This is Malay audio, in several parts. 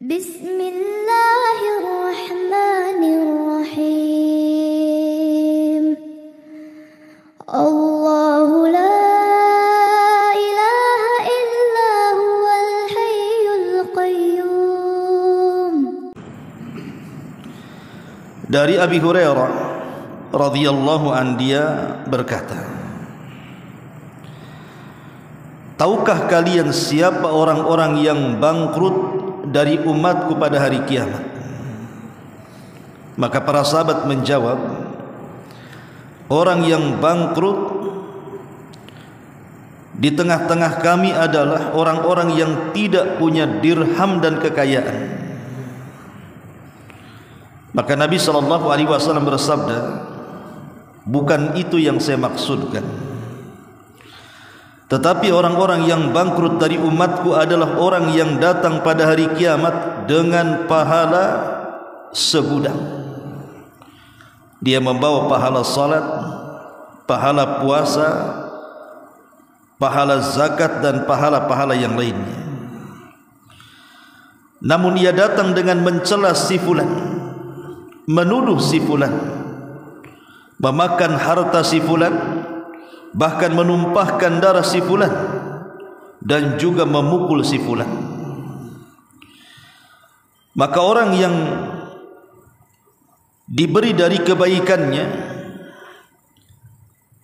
Bismillahirrahmanirrahim. Allahu la ilaha illa huwal hayyul qayyum. Dari Abi Hurairah radhiyallahu an, dia berkata, tahukah kalian siapa orang-orang yang bangkrut dari umatku pada hari kiamat? Maka para sahabat menjawab, orang yang bangkrut di tengah-tengah kami adalah orang-orang yang tidak punya dirham dan kekayaan. Maka Nabi SAW bersabda, bukan itu yang saya maksudkan, tetapi orang-orang yang bangkrut dari umatku adalah orang yang datang pada hari kiamat dengan pahala segudang. Dia membawa pahala salat, pahala puasa, pahala zakat dan pahala-pahala yang lainnya. Namun ia datang dengan mencela si fulan, menuduh si fulan, memakan harta si fulan, bahkan menumpahkan darah si fulan, dan juga memukul si fulan. Maka orang yang diberi dari kebaikannya,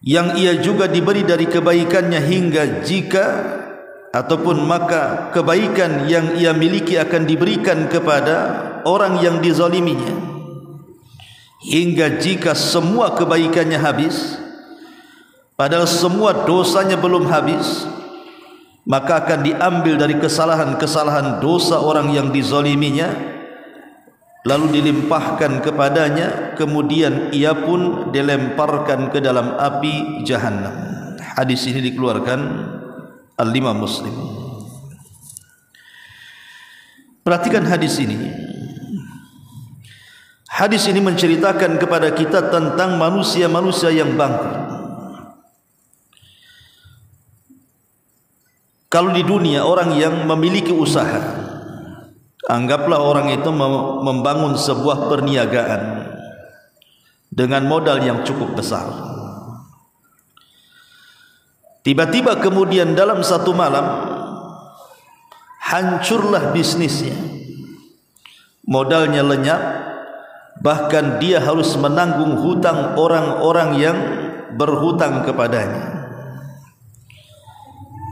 yang ia juga diberi dari kebaikannya, hingga jika ataupun maka kebaikan yang ia miliki akan diberikan kepada orang yang dizaliminya, hingga jika semua kebaikannya habis, padahal semua dosanya belum habis, maka akan diambil dari kesalahan-kesalahan dosa orang yang dizaliminya, lalu dilimpahkan kepadanya, kemudian ia pun dilemparkan ke dalam api jahannam. Hadis ini dikeluarkan Al-Imam Muslim. Perhatikan hadis ini. Hadis ini menceritakan kepada kita tentang manusia-manusia yang bangkrut. Kalau di dunia orang yang memiliki usaha, anggaplah orang itu membangun sebuah perniagaan dengan modal yang cukup besar. Tiba-tiba kemudian dalam satu malam hancurlah bisnisnya, modalnya lenyap, bahkan dia harus menanggung hutang orang-orang yang berhutang kepadanya.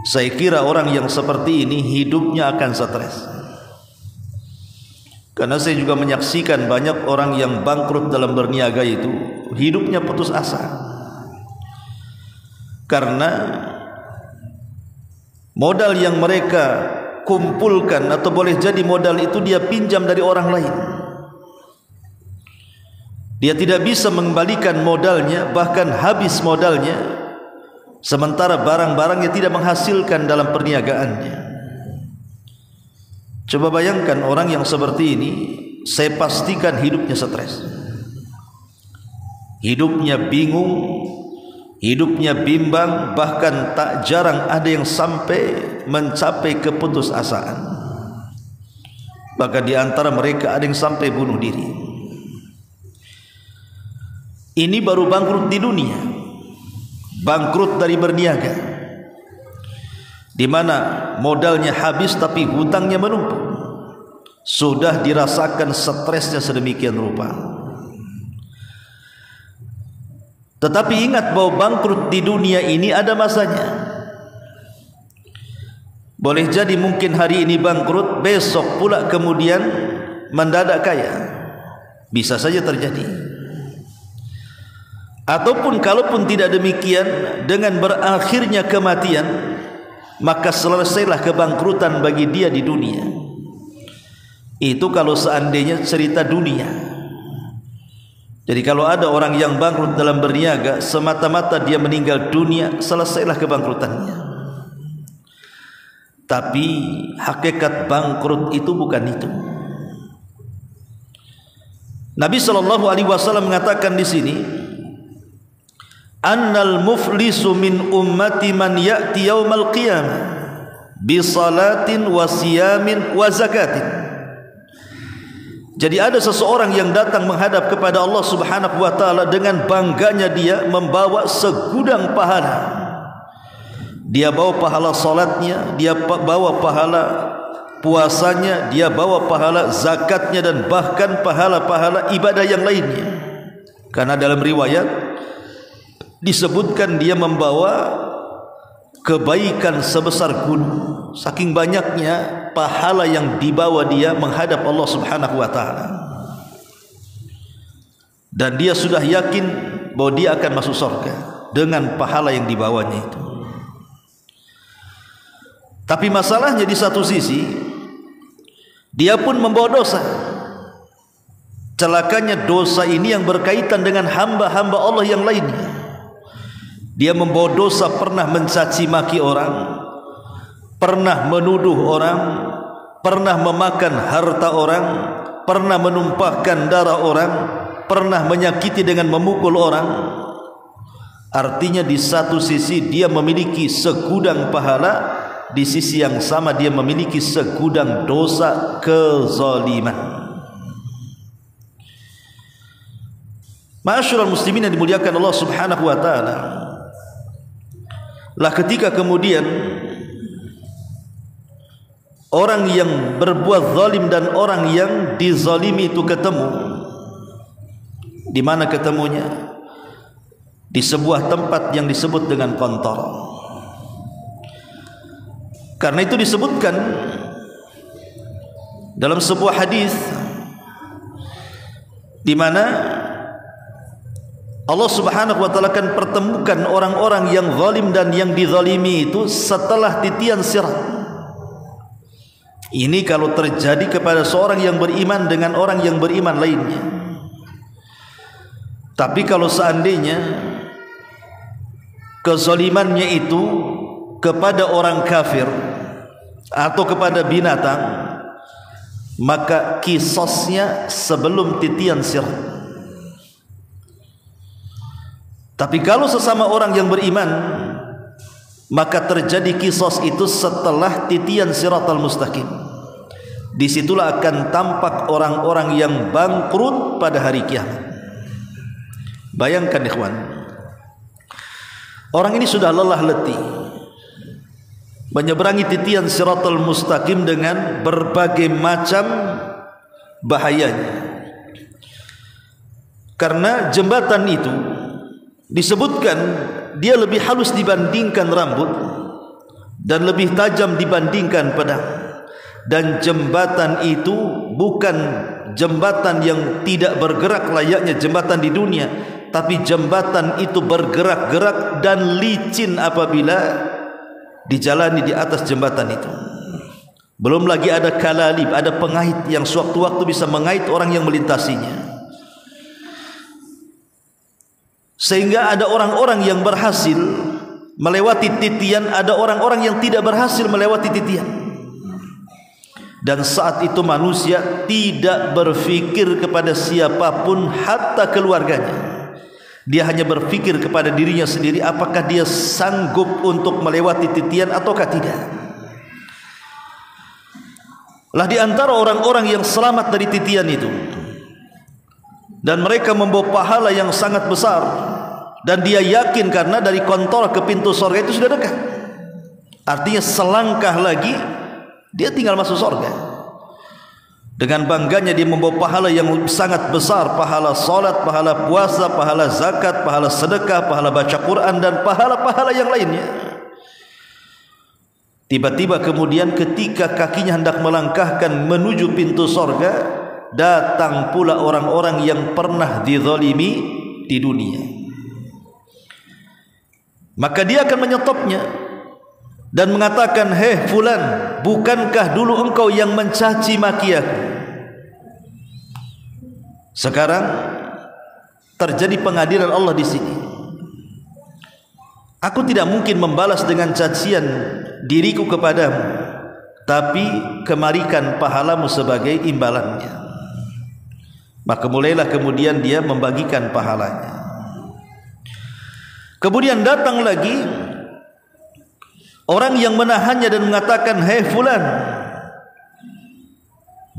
Saya kira orang yang seperti ini hidupnya akan stres. Karena saya juga menyaksikan banyak orang yang bangkrut dalam berniaga itu hidupnya putus asa. Karena modal yang mereka kumpulkan, atau boleh jadi modal itu dia pinjam dari orang lain. Dia tidak bisa mengembalikan modalnya, bahkan habis modalnya, sementara barang-barangnya tidak menghasilkan dalam perniagaannya. Coba bayangkan orang yang seperti ini, saya pastikan hidupnya stres, hidupnya bingung, hidupnya bimbang, bahkan tak jarang ada yang sampai mencapai keputusasaan. Bahkan di antara mereka ada yang sampai bunuh diri. Ini baru bangkrut di dunia, bangkrut dari berniaga, di mana modalnya habis tapi hutangnya menumpuk. Sudah dirasakan stresnya sedemikian rupa. Tetapi ingat bahwa bangkrut di dunia ini ada masanya. Boleh jadi mungkin hari ini bangkrut, besok pula kemudian mendadak kaya. Bisa saja terjadi. Ataupun kalaupun tidak demikian, dengan berakhirnya kematian, maka selesailah kebangkrutan bagi dia di dunia. Itu kalau seandainya cerita dunia. Jadi kalau ada orang yang bangkrut dalam berniaga, semata-mata dia meninggal dunia, selesailah kebangkrutannya. Tapi hakikat bangkrut itu bukan itu. Nabi SAW mengatakan di sini, annal muflisu min ummati man ya'ti yaumal qiyamah bi salatin wa siyamin wa zakatin. Jadi ada seseorang yang datang menghadap kepada Allah Subhanahu wa taala dengan bangganya dia membawa segudang pahala. Dia bawa pahala salatnya, dia bawa pahala puasanya, dia bawa pahala zakatnya dan bahkan pahala-pahala ibadah yang lainnya. Karena dalam riwayat disebutkan dia membawa kebaikan sebesar gunung, saking banyaknya pahala yang dibawa dia menghadap Allah Subhanahu wa taala. Dan dia sudah yakin bahwa dia akan masuk surga dengan pahala yang dibawanya itu. Tapi masalahnya di satu sisi dia pun membawa dosa. Celakanya dosa ini yang berkaitan dengan hamba-hamba Allah yang lainnya. Dia membawa dosa pernah mencaci maki orang, pernah menuduh orang, pernah memakan harta orang, pernah menumpahkan darah orang, pernah menyakiti dengan memukul orang. Artinya di satu sisi dia memiliki segudang pahala, di sisi yang sama dia memiliki segudang dosa kezaliman. Ma'asyiral muslimin yang dimuliakan Allah Subhanahu wa taala, lah ketika kemudian orang yang berbuat zalim dan orang yang dizalimi itu ketemu, di mana ketemunya? Di sebuah tempat yang disebut dengan kontor. Karena itu disebutkan dalam sebuah hadis di mana Allah Subhanahu wa taala akan pertemukan orang-orang yang zalim dan yang dizalimi itu setelah titian sirat. Ini kalau terjadi kepada seorang yang beriman dengan orang yang beriman lainnya. Tapi kalau seandainya kezalimannya itu kepada orang kafir atau kepada binatang, maka qisasnya sebelum titian sirat. Tapi kalau sesama orang yang beriman, maka terjadi qisas itu setelah titian siratal mustaqim. Disitulah akan tampak orang-orang yang bangkrut pada hari kiamat. Bayangkan ikhwan, orang ini sudah lelah letih menyeberangi titian siratal mustaqim dengan berbagai macam bahayanya. Karena jembatan itu disebutkan dia lebih halus dibandingkan rambut dan lebih tajam dibandingkan pedang. Dan jembatan itu bukan jembatan yang tidak bergerak layaknya jembatan di dunia, tapi jembatan itu bergerak-gerak dan licin apabila dijalani di atas jembatan itu. Belum lagi ada kalalib, ada pengait yang sewaktu-waktu bisa mengait orang yang melintasinya. Sehingga ada orang-orang yang berhasil melewati titian, ada orang-orang yang tidak berhasil melewati titian. Dan saat itu manusia tidak berfikir kepada siapapun, hatta keluarganya. Dia hanya berfikir kepada dirinya sendiri, apakah dia sanggup untuk melewati titian ataukah tidak. Lah di antara orang-orang yang selamat dari titian itu, dan mereka membawa pahala yang sangat besar, dan dia yakin karena dari kontor ke pintu surga itu sudah dekat. Artinya selangkah lagi dia tinggal masuk surga. Dengan bangganya dia membawa pahala yang sangat besar, pahala salat, pahala puasa, pahala zakat, pahala sedekah, pahala baca Quran dan pahala-pahala yang lainnya. Tiba-tiba kemudian ketika kakinya hendak melangkahkan menuju pintu surga, datang pula orang-orang yang pernah dizalimi di dunia. Maka dia akan menyetopnya dan mengatakan, "Hei fulan, bukankah dulu engkau yang mencaci maki aku? Sekarang terjadi pengadilan Allah di sini. Aku tidak mungkin membalas dengan cacian diriku kepadamu, tapi kemarikan pahalamu sebagai imbalannya." Maka mulailah kemudian dia membagikan pahalanya. Kemudian datang lagi orang yang menahannya dan mengatakan, "Hei fulan,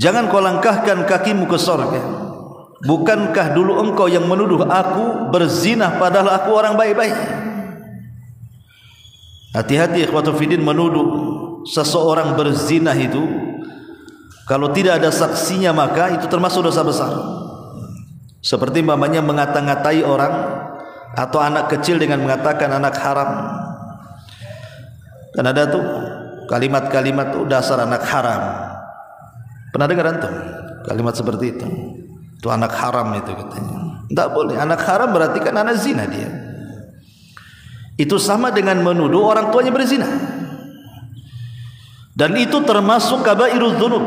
jangan kau langkahkan kakimu ke sorga. Bukankah dulu engkau yang menuduh aku berzina padahal aku orang baik-baik? Hati-hati ikhwatu fiddin menuduh seseorang berzina itu, kalau tidak ada saksinya maka itu termasuk dosa besar. Seperti umpamanya mengata-ngatai orang atau anak kecil dengan mengatakan anak haram. Kan ada tuh kalimat-kalimat tuh dasar anak haram. Pernah dengar antum kalimat seperti itu? Itu anak haram itu katanya. Tidak boleh. Anak haram berarti kan anak zina dia. Itu sama dengan menuduh orang tuanya berzina. Dan itu termasuk kabairudz dzunub,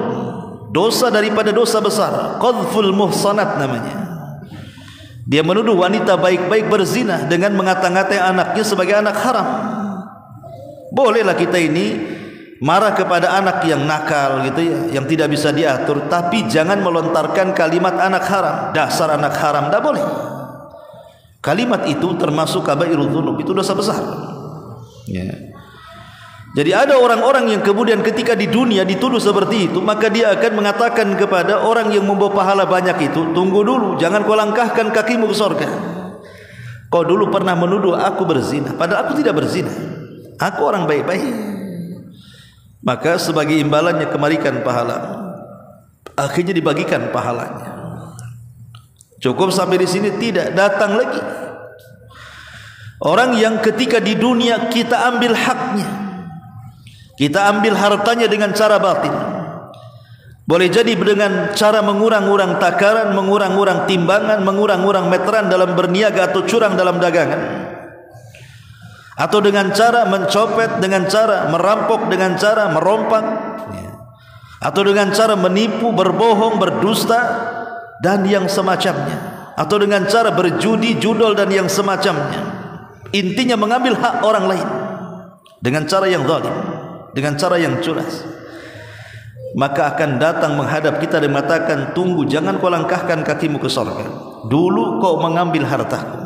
dosa daripada dosa besar. Qadful muhsanat namanya. Dia menuduh wanita baik-baik berzina dengan mengata-ngatai anaknya sebagai anak haram. Bolehlah kita ini marah kepada anak yang nakal gitu ya, yang tidak bisa diatur, tapi jangan melontarkan kalimat anak haram, dasar anak haram, tidak boleh. Kalimat itu termasuk kabairudz dzunub, itu dosa besar ya. Jadi ada orang-orang yang kemudian ketika di dunia dituduh seperti itu, maka dia akan mengatakan kepada orang yang membawa pahala banyak itu, tunggu dulu, jangan kau langkahkan kakimu ke surga. Kau dulu pernah menuduh aku berzina, padahal aku tidak berzina, aku orang baik-baik. Maka sebagai imbalannya kemarikan pahala, akhirnya dibagikan pahalanya. Cukup sampai di sini, tidak datang lagi orang yang ketika di dunia kita ambil haknya, kita ambil hartanya dengan cara batin. Boleh jadi dengan cara mengurang-urang takaran, mengurang-urang timbangan, mengurang-urang meteran dalam berniaga atau curang dalam dagangan, atau dengan cara mencopet, dengan cara merampok, dengan cara merompak, atau dengan cara menipu, berbohong, berdusta dan yang semacamnya, atau dengan cara berjudi, judol dan yang semacamnya. Intinya mengambil hak orang lain dengan cara yang zalim, dengan cara yang culas. Maka akan datang menghadap kita dan mengatakan, tunggu, jangan kau langkahkan kakimu ke surga. Dulu kau mengambil hartaku,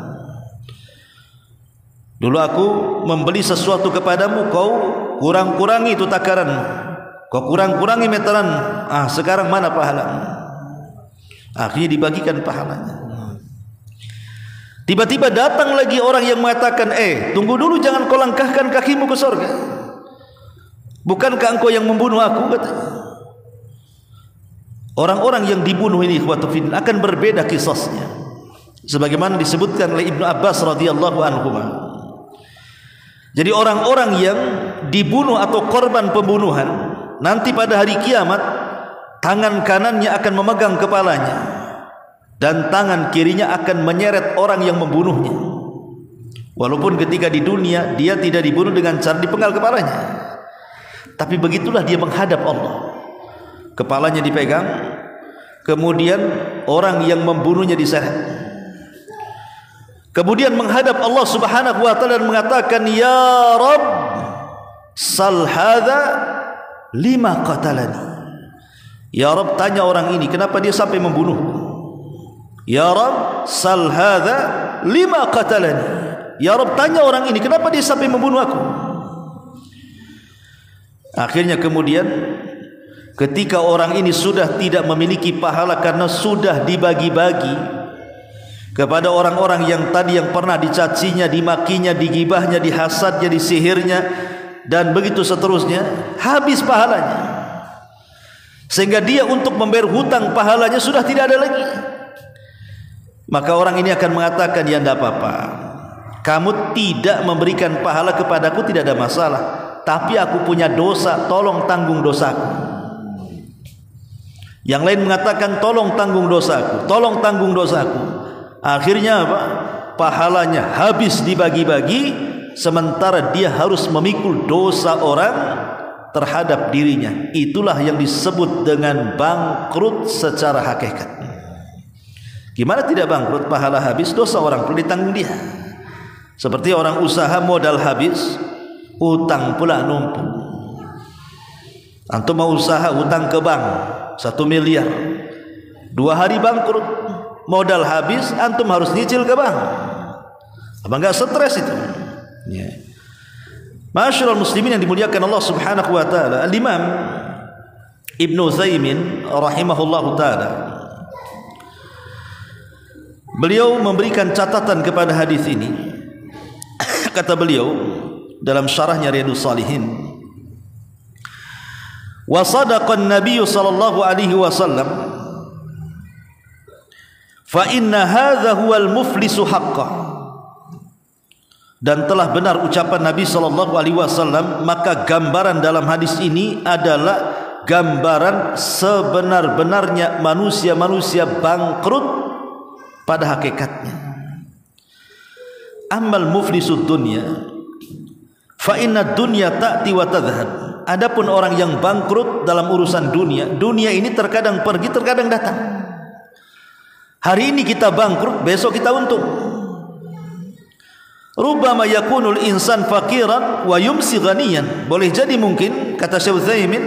dulu aku membeli sesuatu kepadamu, kau kurang-kurangi itu takaranmu, kau kurang-kurangi meteran. Sekarang mana pahalamu? Akhirnya dibagikan pahalanya. Tiba-tiba datang lagi orang yang mengatakan, tunggu dulu, jangan kau langkahkan kakimu ke surga. Bukankah engkau yang membunuh aku? Katanya. Orang-orang yang dibunuh ini ikhwatu fiddin akan berbeda kisahnya, sebagaimana disebutkan oleh Ibnu Abbas radhiyallahu anhu. Jadi orang-orang yang dibunuh atau korban pembunuhan, nanti pada hari kiamat tangan kanannya akan memegang kepalanya dan tangan kirinya akan menyeret orang yang membunuhnya. Walaupun ketika di dunia dia tidak dibunuh dengan cara dipenggal kepalanya, tapi begitulah dia menghadap Allah. Kepalanya dipegang, kemudian orang yang membunuhnya diseret, kemudian menghadap Allah Subhanahu wa taala dan mengatakan, ya Rabb, sal hadza lima qatalani. Ya Rabb, tanya orang ini kenapa dia sampai membunuh. Ya Rabb, sal hadza lima qatalani. Ya Rabb, tanya orang ini kenapa dia sampai membunuh aku. Akhirnya kemudian ketika orang ini sudah tidak memiliki pahala karena sudah dibagi-bagi kepada orang-orang yang tadi yang pernah dicacinya, dimakinya, digibahnya, dihasadnya, disihirnya dan begitu seterusnya, habis pahalanya. Sehingga dia untuk membayar hutang pahalanya sudah tidak ada lagi. Maka orang ini akan mengatakan, ya tidak apa-apa, kamu tidak memberikan pahala kepadaku tidak ada masalah, tapi aku punya dosa, tolong tanggung dosaku. Yang lain mengatakan, tolong tanggung dosaku, tolong tanggung dosaku. Akhirnya apa? Pahalanya habis dibagi-bagi, sementara dia harus memikul dosa orang terhadap dirinya. Itulah yang disebut dengan bangkrut secara hakikat. Gimana tidak bangkrut? Pahala habis, dosa orang perlu ditanggung dia. Seperti orang usaha modal habis, utang pula numpuk. Antum mau usaha utang ke bank 1 miliar, 2 hari bangkrut, modal habis, antum harus nyicil ke bank. Apa enggak stres itu? Ya. Masyaallah muslimin yang dimuliakan Allah Subhanahu wa taala, Al-Imam Ibnu Utsaimin rahimahullahu taala, beliau memberikan catatan kepada hadis ini. Kata beliau dalam syarahnya Riyadhus Shalihin, wa sadaqa an-nabiy sallallahu alaihi wasallam fa inna hadza huwal muflisu haqqan. Dan telah benar ucapan Nabi sallallahu alaihi wasallam, maka gambaran dalam hadis ini adalah gambaran sebenar-benarnya manusia-manusia bangkrut pada hakikatnya. Ammal muflisud dunya fa inna dunya ta'ti wa tadhhab. Adapun orang yang bangkrut dalam urusan dunia, dunia ini terkadang pergi terkadang datang. Hari ini kita bangkrut, besok kita untung. Rubbama yakunul insan faqiran wa yumsi ghaniyan. Boleh jadi mungkin, kata Syekh Utsaimin,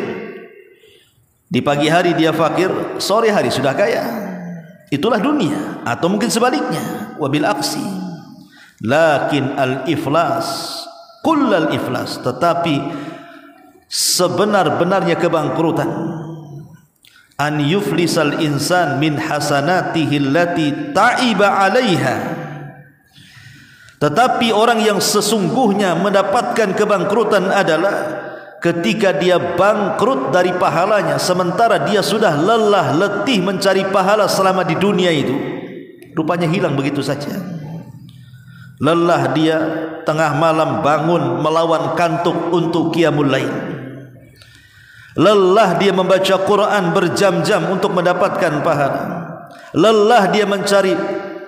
di pagi hari dia fakir, sore hari sudah kaya. Itulah dunia. Atau mungkin sebaliknya, wabil aksi. Lakin al-iflas, kullal iflas, tetapi sebenar-benarnya kebangkrutan, an yuflisal insan min hasanatihi allati ta'iba 'alaiha. Tetapi orang yang sesungguhnya mendapatkan kebangkrutan adalah ketika dia bangkrut dari pahalanya, sementara dia sudah lelah letih mencari pahala selama di dunia itu, rupanya hilang begitu saja. Lelah dia tengah malam bangun melawan kantuk untuk qiyamul lail. Lelah dia membaca Quran berjam-jam untuk mendapatkan pahala. Lelah dia mencari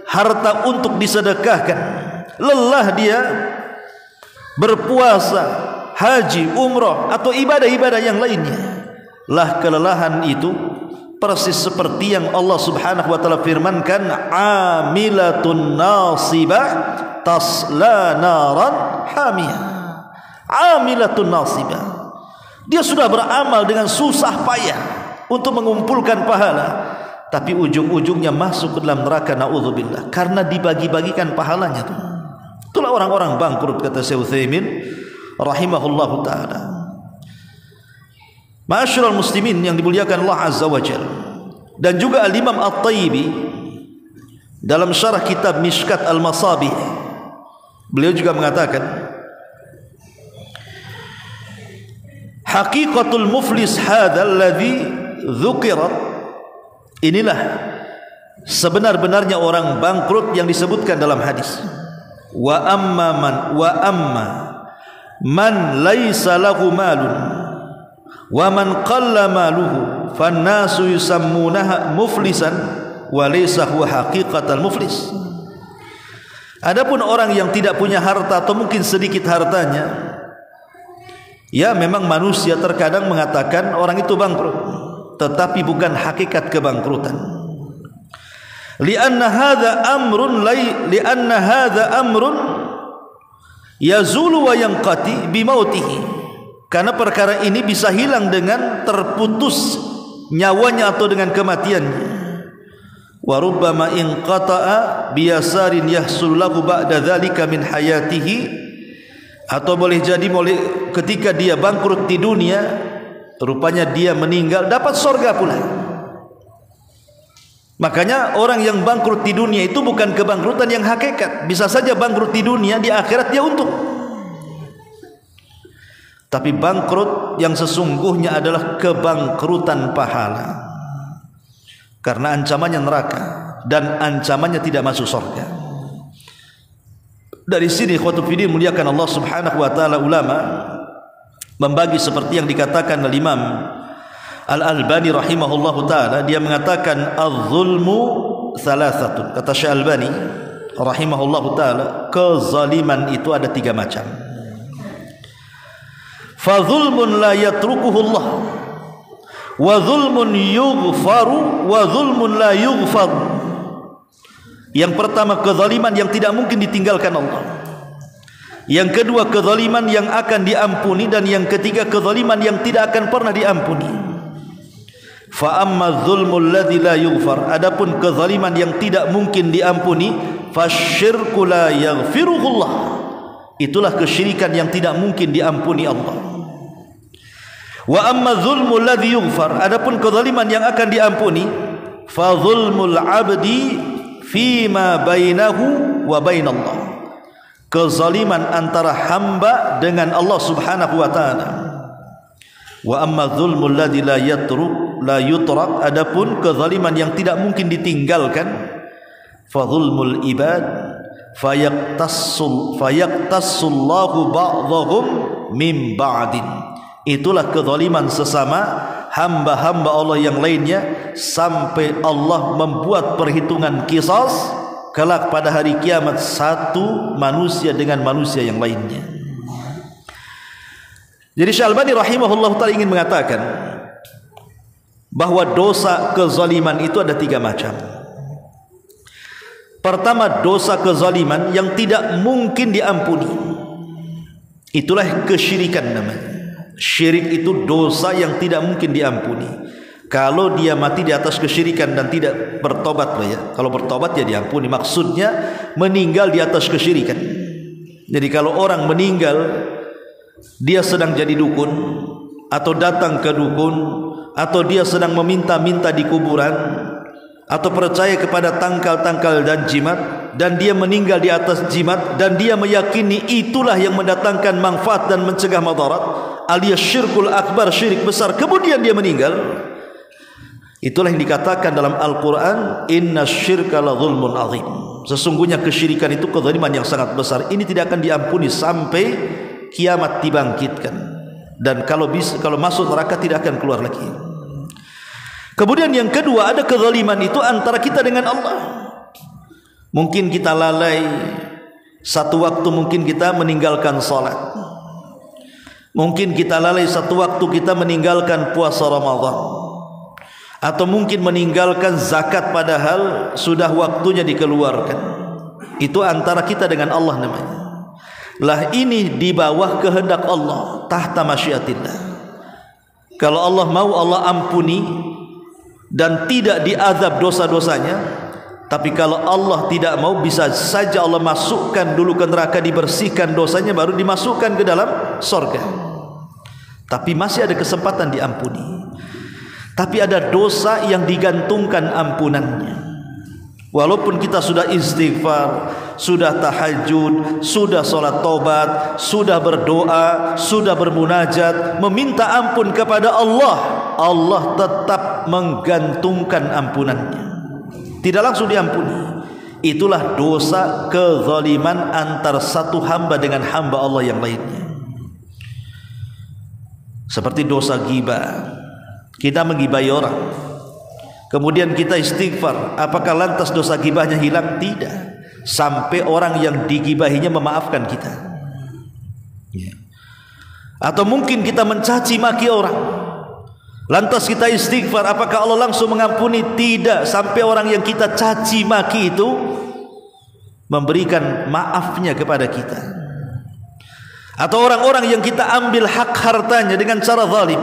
harta untuk disedekahkan. Lelah dia berpuasa, haji, umrah atau ibadah-ibadah yang lainnya. Lah kelelahan itu persis seperti yang Allah Subhanahu wa taala firmankan, amilatun nasibah tasla naran hamiyah. Amilatun nasibah, dia sudah beramal dengan susah payah untuk mengumpulkan pahala, tapi ujung-ujungnya masuk ke dalam neraka, naudzubillah, karena dibagi-bagikan pahalanya tuh. Itulah orang-orang bangkrut, kata Syekh Utsaimin rahimahullahu taala. Ma'asyiral muslimin yang dimuliakan Allah Azza wa Jalla. Dan juga Al-Imam At-Tayyibi dalam syarah kitab Mishkat Al-Masabih, beliau juga mengatakan, haqiqatul muflis hadzal ladzi dzukirat, inilah sebenar-benarnya orang bangkrut yang disebutkan dalam hadis. Wa amma man laisa lahu malun wa man qalla maluhu fannasu yusammunaha muflisan wa laysa huwa haqiqatal muflis. Adapun orang yang tidak punya harta atau mungkin sedikit hartanya, ya memang manusia terkadang mengatakan orang itu bangkrut, tetapi bukan hakikat kebangkrutan. Lianna hadza amrun yazulu wa yanqati bimautihi. Karena perkara ini bisa hilang dengan terputus nyawanya atau dengan kematiannya. Wa rubbama inqata'a biyasarin yahsul lahu ba'da dzalika min hayatihi, atau boleh jadi ketika dia bangkrut di dunia, rupanya dia meninggal dapat surga pula. Makanya orang yang bangkrut di dunia itu bukan kebangkrutan yang hakikat. Bisa saja bangkrut di dunia, di akhirat dia untung. Tapi bangkrut yang sesungguhnya adalah kebangkrutan pahala, karena ancamannya neraka dan ancamannya tidak masuk surga. Dari sini ikhwatul fiddin muliakan Allah Subhanahu wa taala, ulama membagi seperti yang dikatakan oleh Imam Al-Albani rahimahullahu taala. Dia mengatakan az-zulmu salasatun. Kata Syekh Albani rahimahullahu taala, kezaliman itu ada 3 macam. Fa zulmun la yatrukuhu Allah, wa zulmun yughfaru, wa zulmun la yughfar. Yang pertama kezaliman yang tidak mungkin ditinggalkan Allah. Yang kedua kezaliman yang akan diampuni, dan yang ketiga kezaliman yang tidak akan pernah diampuni. Fa amma dzulmul ladzi la yughfar, adapun kezaliman yang tidak mungkin diampuni, fasyirku la yaghfiruhullah, itulah kesyirikan yang tidak mungkin diampuni Allah. Wa amma dzulmul ladzi yughfar, adapun kezaliman yang akan diampuni, fa dzulmul 'abdi fima bainahu wa bainallah, kezaliman antara hamba dengan Allah Subhanahu wa taala. Wa amma dzulmul ladzi la yutrak, adapun kezaliman yang tidak mungkin ditinggalkan, fa dzulmul ibad fayaqtassullahu ba'dhum min ba'din, itulah kezaliman sesama hamba-hamba Allah yang lainnya sampai Allah membuat perhitungan qisas kelak pada hari kiamat, satu manusia dengan manusia yang lainnya. Jadi Syalbani rahimahullah ta'ala ingin mengatakan bahwa dosa kezaliman itu ada 3 macam. Pertama, dosa kezaliman yang tidak mungkin diampuni, itulah kesyirikan namanya. Syirik itu dosa yang tidak mungkin diampuni. Kalau dia mati di atas kesyirikan dan tidak bertobat loh ya. Kalau bertobat ya diampuni. Maksudnya meninggal di atas kesyirikan. Jadi kalau orang meninggal dia sedang jadi dukun, atau datang ke dukun, atau dia sedang meminta-minta di kuburan, atau percaya kepada tangkal-tangkal dan jimat, dan dia meninggal di atas jimat, dan dia meyakini itulah yang mendatangkan manfaat dan mencegah madarat, alias syirkul akbar, syirik besar, kemudian dia meninggal, itulah yang dikatakan dalam Al-Quran, inna syirka la zulmun azim, sesungguhnya kesyirikan itu kezaliman yang sangat besar. Ini tidak akan diampuni sampai kiamat dibangkitkan, dan kalau masuk neraka tidak akan keluar lagi. Kemudian yang kedua, ada kezaliman itu antara kita dengan Allah. Mungkin kita lalai, satu waktu mungkin kita meninggalkan salat, mungkin kita lalai satu waktu kita meninggalkan puasa Ramadan, atau mungkin meninggalkan zakat padahal sudah waktunya dikeluarkan. Itu antara kita dengan Allah namanya. Lah ini di bawah kehendak Allah, tahta masyiatillah. Kalau Allah mau, Allah ampuni dan tidak diazab dosa-dosanya. Tapi kalau Allah tidak mau, bisa saja Allah masukkan dulu ke neraka, dibersihkan dosanya, baru dimasukkan ke dalam surga. Tapi masih ada kesempatan diampuni. Tapi ada dosa yang digantungkan ampunannya. Walaupun kita sudah istighfar, sudah tahajud, sudah sholat taubat, sudah berdoa, sudah bermunajat, meminta ampun kepada Allah, Allah tetap menggantungkan ampunannya, tidak langsung diampuni. Itulah dosa kezaliman antar satu hamba dengan hamba Allah yang lainnya. Seperti dosa ghibah, kita menggibahi orang, kemudian kita istighfar, apakah lantas dosa ghibahnya hilang? Tidak, sampai orang yang digibahinya memaafkan kita. Atau mungkin kita mencaci maki orang, lantas kita istighfar, apakah Allah langsung mengampuni? Tidak, sampai orang yang kita caci maki itu memberikan maafnya kepada kita. Atau orang-orang yang kita ambil hak hartanya dengan cara zalim,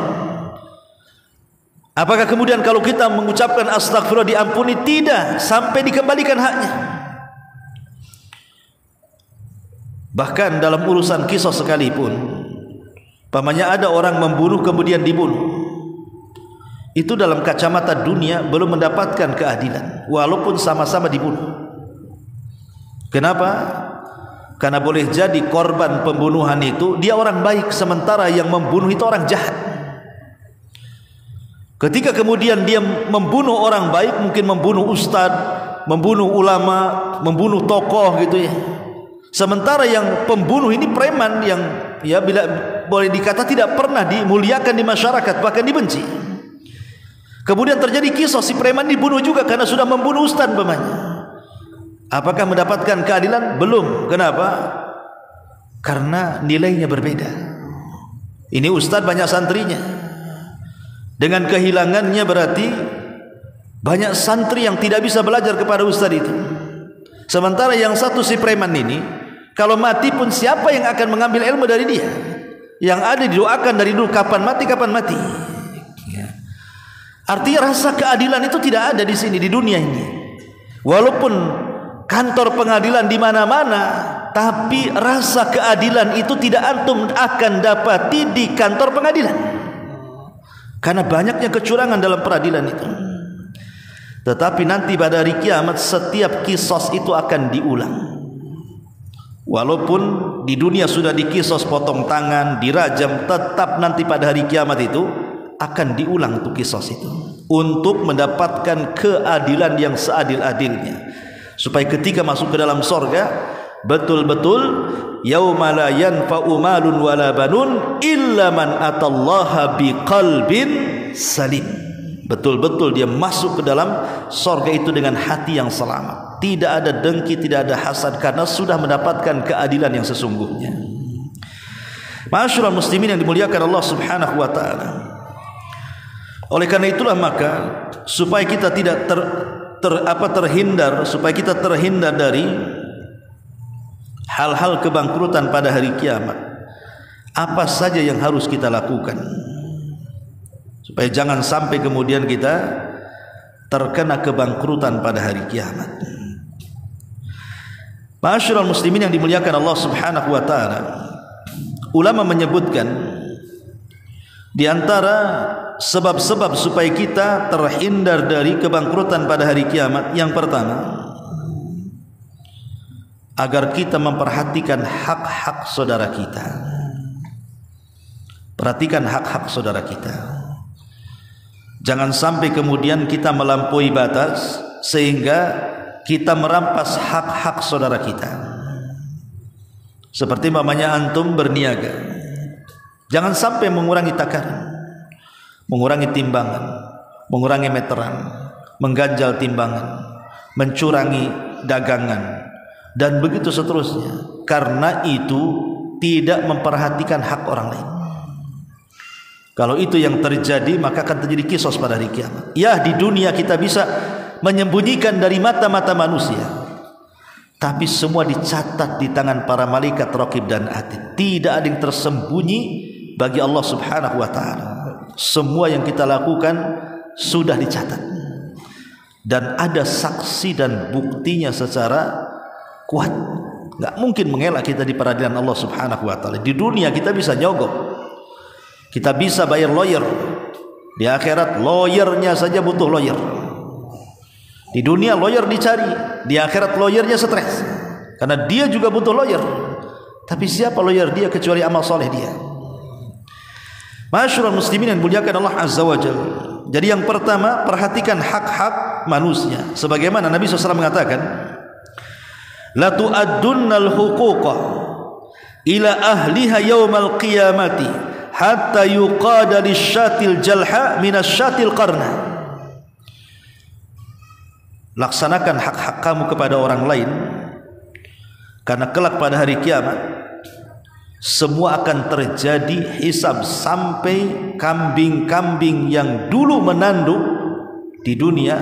apakah kemudian kalau kita mengucapkan astagfirullah diampuni? Tidak, sampai dikembalikan haknya. Bahkan dalam urusan kisah sekalipun, pamannya ada orang membunuh kemudian dibunuh, itu dalam kacamata dunia belum mendapatkan keadilan walaupun sama-sama dibunuh. Kenapa? Karena boleh jadi korban pembunuhan itu dia orang baik, sementara yang membunuh itu orang jahat. Ketika kemudian dia membunuh orang baik, mungkin membunuh ustadz, membunuh ulama, membunuh tokoh gitu ya, sementara yang pembunuh ini preman yang ya bila boleh dikata tidak pernah dimuliakan di masyarakat, bahkan dibenci. Kemudian terjadi kisah si preman dibunuh juga karena sudah membunuh ustadz pamannya. Apakah mendapatkan keadilan? Belum. Kenapa? Karena nilainya berbeda. Ini ustadz banyak santrinya, dengan kehilangannya berarti banyak santri yang tidak bisa belajar kepada ustadz itu. Sementara yang satu si preman ini, kalau mati pun siapa yang akan mengambil ilmu dari dia? Yang ada didoakan dari dulu, kapan mati, kapan mati. Artinya rasa keadilan itu tidak ada di sini, di dunia ini. Walaupun kantor pengadilan di mana-mana, tapi rasa keadilan itu tidak antum akan dapati di kantor pengadilan. karena banyaknya kecurangan dalam peradilan itu. Tetapi nanti pada hari kiamat setiap kisos itu akan diulang. Walaupun di dunia sudah dikisos potong tangan, dirajam, tetap nanti pada hari kiamat itu akan diulang tuh kisos itu untuk mendapatkan keadilan yang seadil-adilnya, supaya ketika masuk ke dalam sorga betul-betul yauma la yanfa'u malun wala banun illa man atallaha biqalbin salim. Betul-betul dia masuk ke dalam sorga itu dengan hati yang selamat, tidak ada dengki, tidak ada hasad, karena sudah mendapatkan keadilan yang sesungguhnya. Ma'asyiral muslimin yang dimuliakan Allah Subhanahu wa taala. Oleh karena itulah maka supaya kita tidak terhindar, supaya kita terhindar dari hal-hal kebangkrutan pada hari kiamat, apa saja yang harus kita lakukan supaya jangan sampai kemudian kita terkena kebangkrutan pada hari kiamat. Ma'asyiral muslimin yang dimuliakan Allah Subhanahu wa taala, ulama menyebutkan di antara sebab-sebab supaya kita terhindar dari kebangkrutan pada hari kiamat, yang pertama, agar kita memperhatikan hak-hak saudara kita. Perhatikan hak-hak saudara kita. Jangan sampai kemudian kita melampaui batas sehingga kita merampas hak-hak saudara kita. Seperti mamanya antum berniaga, jangan sampai mengurangi takaran, mengurangi timbangan, mengurangi meteran, mengganjal timbangan, mencurangi dagangan, dan begitu seterusnya, karena itu tidak memperhatikan hak orang lain. Kalau itu yang terjadi, maka akan terjadi kisos pada hari kiamat. Ya, di dunia kita bisa menyembunyikan dari mata-mata manusia, tapi semua dicatat di tangan para malaikat raqib dan atid. Tidak ada yang tersembunyi bagi Allah Subhanahu wa taala. Semua yang kita lakukan sudah dicatat, dan ada saksi dan buktinya secara kuat. Enggak mungkin mengelak kita di peradilan Allah Subhanahu wa taala. Di dunia kita bisa nyogok, kita bisa bayar lawyer. Di akhirat lawyernya saja butuh lawyer. Di dunia lawyer dicari, di akhirat lawyernya stres, karena dia juga butuh lawyer. Tapi siapa lawyer dia kecuali amal soleh dia? Ma'asyiral muslimin yang dimuliakan Allah Azza wa Jalla. Jadi yang pertama, perhatikan hak-hak manusia. Sebagaimana Nabi SAW mengatakan, la tu'addunnal huquqa ila ahliha yaumal qiyamati hatta yuqada lisyatil jalha minasyatil qarna. Laksanakan hak-hak kamu kepada orang lain, karena kelak pada hari kiamat semua akan terjadi hisab, sampai kambing-kambing yang dulu menanduk di dunia,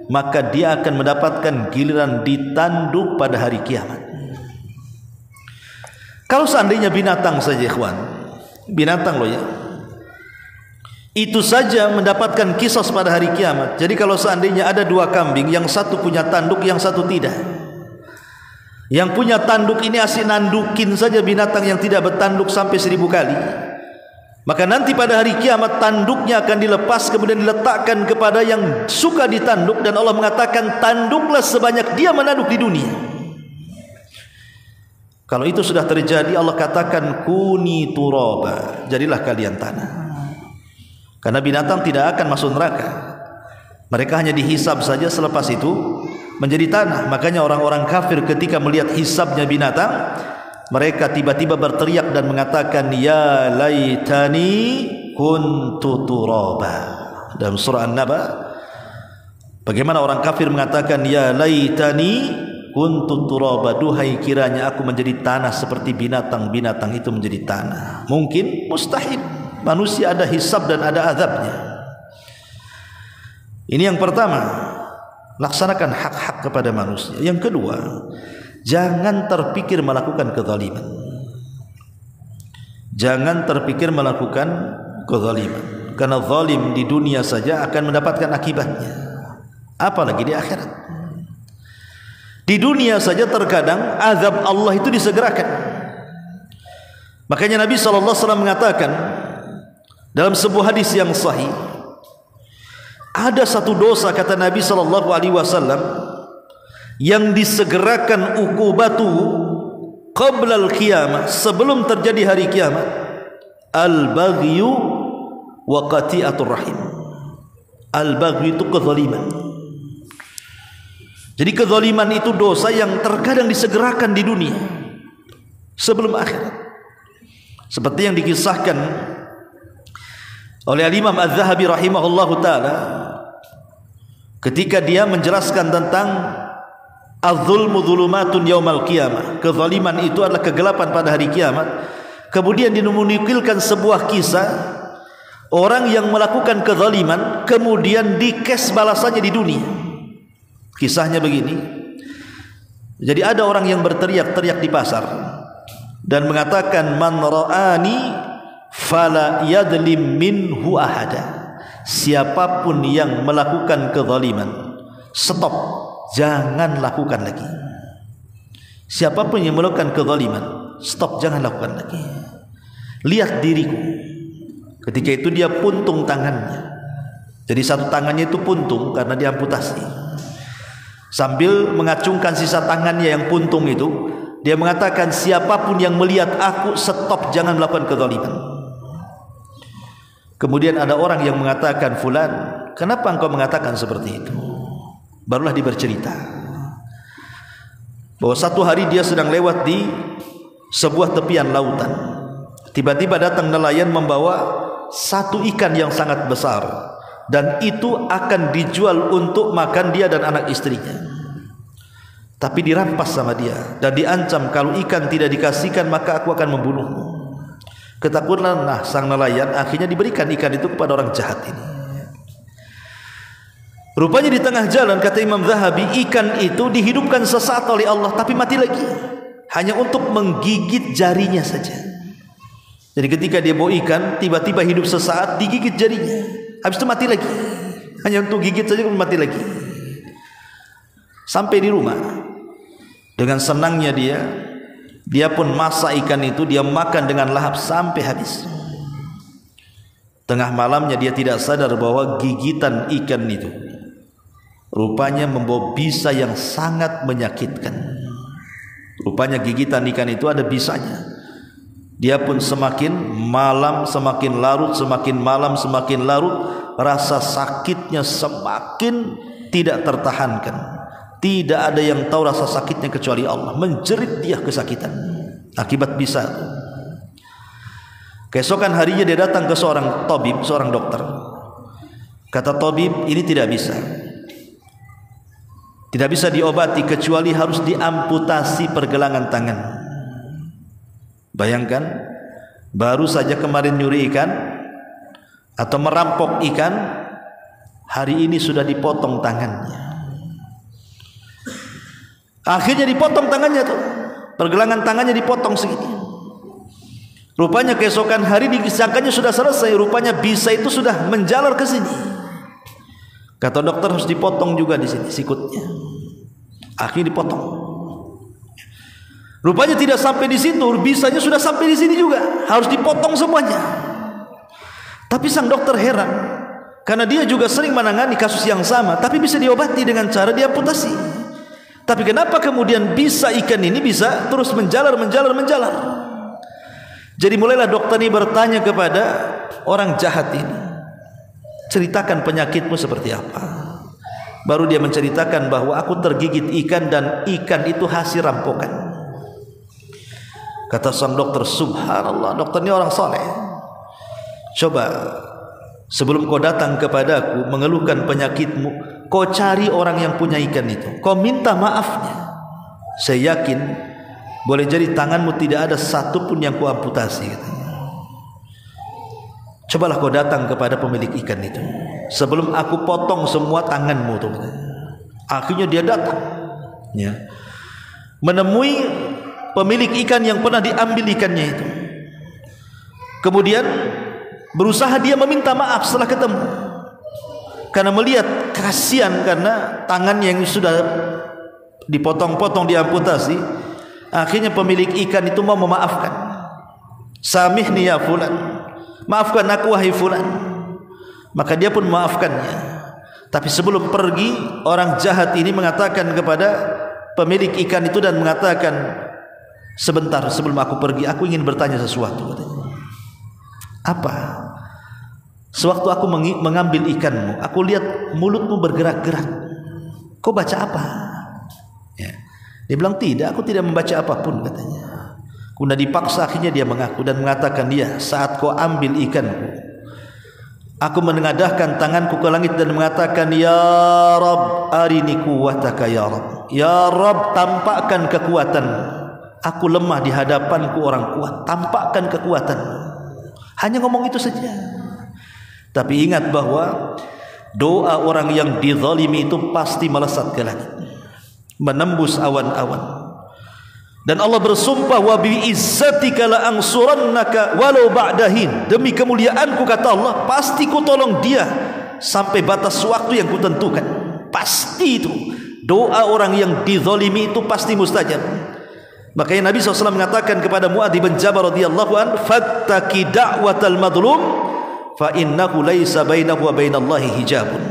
maka dia akan mendapatkan giliran ditanduk pada hari kiamat. Kalau seandainya binatang saja, ikhwan, binatang loh ya, itu saja mendapatkan kisos pada hari kiamat. Jadi kalau seandainya ada dua kambing, yang satu punya tanduk, yang satu tidak, yang punya tanduk ini asik nandukin saja binatang yang tidak bertanduk sampai 1000 kali, maka nanti pada hari kiamat tanduknya akan dilepas, kemudian diletakkan kepada yang suka ditanduk, dan Allah mengatakan tanduklah sebanyak dia menanduk di dunia. Kalau itu sudah terjadi, Allah katakan kuni turaba, jadilah kalian tanah. Karena binatang tidak akan masuk neraka, mereka hanya dihisab saja, selepas itu menjadi tanah. Makanya orang-orang kafir ketika melihat hisabnya binatang, mereka tiba-tiba berteriak dan mengatakan ya laitani kuntu turaba. Dalam surah An-Naba, bagaimana orang kafir mengatakan ya laitani kuntu turaba, duhai kiranya aku menjadi tanah seperti binatang-binatang itu menjadi tanah. Mungkin? Mustahil. Manusia ada hisab dan ada azabnya. Ini yang pertama, laksanakan hak-hak kepada manusia. Yang kedua, jangan terpikir melakukan kezaliman. Jangan terpikir melakukan kezaliman, karena zalim di dunia saja akan mendapatkan akibatnya, apalagi di akhirat. Di dunia saja terkadang azab Allah itu disegerakan. Makanya Nabi SAW mengatakan, Dalam sebuah hadis yang sahih, ada satu dosa kata Nabi sallallahu alaihi wasallam yang disegerakan ukubatu qabla al-qiyamah, sebelum terjadi hari kiamat, al-baghyu wa qati'atur rahim. Al-baghyu itu kezaliman. Jadi kezaliman itu dosa yang terkadang disegerakan di dunia sebelum akhirat. Seperti yang dikisahkan oleh Imam Az-Zahabi rahimahullahu taala ketika dia menjelaskan tentang az-zulmu dzulumatun yaumal qiyamah. Kezaliman itu adalah kegelapan pada hari kiamat. Kemudian dinukilkan sebuah kisah orang yang melakukan kezaliman kemudian dikes balasannya di dunia. Kisahnya begini. Jadi ada orang yang berteriak-teriak di pasar dan mengatakan, man ra'ani fala yadlim minhu ahada. Siapapun yang melakukan kezaliman, stop, jangan lakukan lagi. Siapapun yang melakukan kezaliman, stop, jangan lakukan lagi. Lihat diriku. Ketika itu dia puntung tangannya. Jadi satu tangannya itu puntung karena diamputasi. Sambil mengacungkan sisa tangannya yang puntung itu, dia mengatakan, siapapun yang melihat aku, stop, jangan melakukan kezaliman. Kemudian ada orang yang mengatakan, fulan, kenapa engkau mengatakan seperti itu? Barulah dia bercerita bahwa satu hari dia sedang lewat di sebuah tepian lautan. Tiba-tiba datang nelayan membawa satu ikan yang sangat besar, dan itu akan dijual untuk makan dia dan anak istrinya. Tapi dirampas sama dia dan diancam, kalau ikan tidak dikasihkan maka aku akan membunuhmu. Ketakutanlah sang nelayan, akhirnya diberikan ikan itu kepada orang jahat ini. Rupanya di tengah jalan, kata Imam Zahabi, ikan itu dihidupkan sesaat oleh Allah tapi mati lagi, hanya untuk menggigit jarinya saja. Jadi ketika dia bawa ikan, tiba-tiba hidup sesaat, digigit jarinya, habis itu mati lagi, hanya untuk gigit saja mati lagi. Sampai di rumah, dengan senangnya dia pun masak ikan itu, dia makan dengan lahap sampai habis. Tengah malamnya dia tidak sadar bahwa gigitan ikan itu rupanya membawa bisa yang sangat menyakitkan. Rupanya gigitan ikan itu ada bisanya. Dia pun semakin malam semakin larut, semakin malam semakin larut, rasa sakitnya semakin tidak tertahankan. Tidak ada yang tahu rasa sakitnya kecuali Allah. Menjerit dia kesakitan akibat bisa. Keesokan harinya dia datang ke seorang tabib, seorang dokter. Kata tabib, ini tidak bisa. Tidak bisa diobati kecuali harus diamputasi pergelangan tangan. Bayangkan, baru saja kemarin nyuri ikan atau merampok ikan, hari ini sudah dipotong tangannya. Akhirnya dipotong tangannya tuh, pergelangan tangannya dipotong segini. Rupanya keesokan hari disangkanya sudah selesai, rupanya bisa itu sudah menjalar ke sini. Kata dokter harus dipotong juga di sini sikutnya. Akhirnya dipotong. Rupanya tidak sampai di situ, bisanya sudah sampai di sini juga, harus dipotong semuanya. Tapi sang dokter heran, karena dia juga sering menangani kasus yang sama, tapi bisa diobati dengan cara diamputasi. Tapi kenapa kemudian bisa ikan ini bisa terus menjalar. Jadi mulailah dokter ini bertanya kepada orang jahat ini, ceritakan penyakitmu seperti apa. Baru dia menceritakan bahwa aku tergigit ikan dan ikan itu hasil rampokan. Kata sang dokter, subhanallah, dokter ini orang soleh. Coba sebelum kau datang kepadaku mengeluhkan penyakitmu, kau cari orang yang punya ikan itu, kau minta maafnya. Saya yakin boleh jadi tanganmu tidak ada satu pun yang kau amputasi, katanya. Cobalah kau datang kepada pemilik ikan itu sebelum aku potong semua tanganmu tuh. Akhirnya dia datang, ya, menemui pemilik ikan yang pernah diambil ikannya itu. Kemudian berusaha dia meminta maaf setelah ketemu, karena melihat kasihan karena tangan yang sudah dipotong-potong, diamputasi. Akhirnya pemilik ikan itu mau memaafkan. Samihni ya fulan, maafkan aku wahai fulan. Maka dia pun memaafkannya. Tapi sebelum pergi, orang jahat ini mengatakan kepada pemilik ikan itu dan mengatakan, sebentar sebelum aku pergi, aku ingin bertanya sesuatu. Apa? Sewaktu aku mengambil ikanmu, aku lihat mulutmu bergerak-gerak. Kau baca apa? Ya. Dia bilang, tidak, aku tidak membaca apapun, katanya. Kemudian dipaksa, akhirnya dia mengaku dan mengatakan, dia, saat kau ambil ikanku, aku menengadahkan tanganku ke langit dan mengatakan, ya Rabb, arini quwwataka ya Rabb. Ya Rabb, tampakkan kekuatan. Aku lemah di hadapanku orang kuat, tampakkan kekuatan. Hanya ngomong itu saja. Tapi ingat bahwa doa orang yang dizalimi itu pasti melesat ke langit, menembus awan-awan. Dan Allah bersumpah, wa bi izzatika la ansurannaka walau ba'dahin. Demi kemuliaanku, kata Allah, pasti ku tolong dia sampai batas waktu yang kutentukan. Pasti itu. Doa orang yang dizalimi itu pasti mustajab. Makanya Nabi SAW mengatakan kepada Mu'adz bin Jabal radhiyallahu an, fattaqi da'watal madlum fa innahu laisa bainahu wa bainallahi hijabun.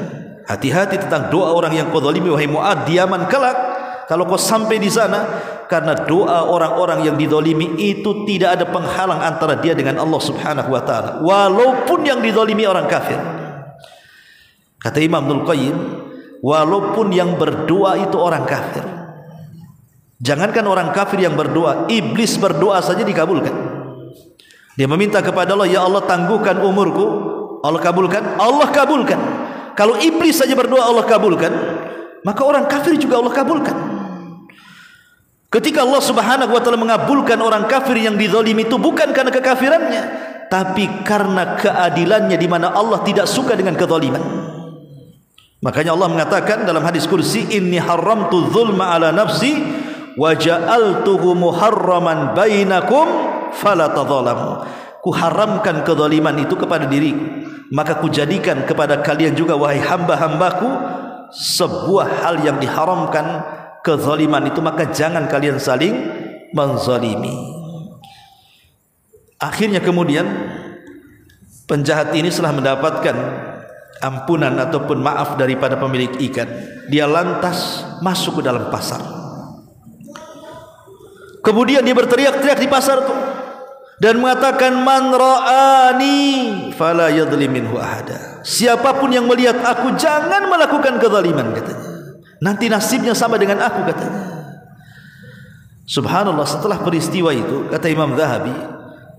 Hati-hati tentang doa orang yang kau zalimi wahai Mu'adz di yaman kelak kalau kau sampai di sana, karena doa orang-orang yang dizalimi itu tidak ada penghalang antara dia dengan Allah Subhanahu wa taala, walaupun yang dizalimi orang kafir. Kata Imam Ibnul Qayyim, walaupun yang berdoa itu orang kafir. Jangankan orang kafir yang berdoa, iblis berdoa saja dikabulkan. Dia meminta kepada Allah, ya Allah tangguhkan umurku, Allah kabulkan, Allah kabulkan. Kalau iblis saja berdoa Allah kabulkan, maka orang kafir juga Allah kabulkan. Ketika Allah Subhanahu wa taala mengabulkan orang kafir yang dizalimi itu bukan karena kekafirannya, tapi karena keadilannya, di mana Allah tidak suka dengan kezaliman. Makanya Allah mengatakan dalam hadis kursi, inni haramtu dzulma ala nafsi wa ja'altuhu muharraman bainakum fala tadzalamu. Ku haramkan kezaliman itu kepada diriku, maka ku jadikan kepada kalian juga wahai hamba-hambaku sebuah hal yang diharamkan, kezaliman itu, maka jangan kalian saling menzalimi. Akhirnya kemudian penjahat ini setelah mendapatkan ampunan ataupun maaf daripada pemilik ikan, dia lantas masuk ke dalam pasar. Kemudian dia berteriak-teriak di pasar itu dan mengatakan, man ra'ani fala yadhlim minhu ahada. Siapapun yang melihat aku jangan melakukan kezaliman, katanya. Nanti nasibnya sama dengan aku, katanya. Subhanallah, setelah peristiwa itu, kata Imam Zahabi,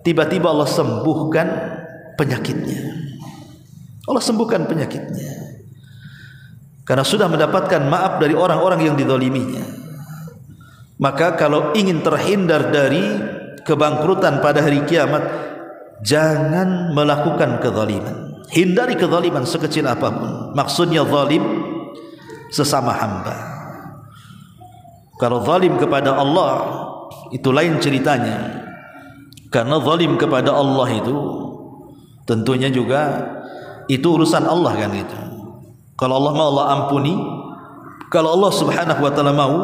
tiba-tiba Allah sembuhkan penyakitnya. Allah sembuhkan penyakitnya karena sudah mendapatkan maaf dari orang-orang yang dizaliminya. Maka kalau ingin terhindar dari kebangkrutan pada hari kiamat, jangan melakukan kezaliman. Hindari kezaliman sekecil apapun. Maksudnya zalim sesama hamba. Kalau zalim kepada Allah itu lain ceritanya, karena zalim kepada Allah itu tentunya juga itu urusan Allah, kan itu. Kalau Allah mau, Allah ampuni. Kalau Allah Subhanahu wa taala mau,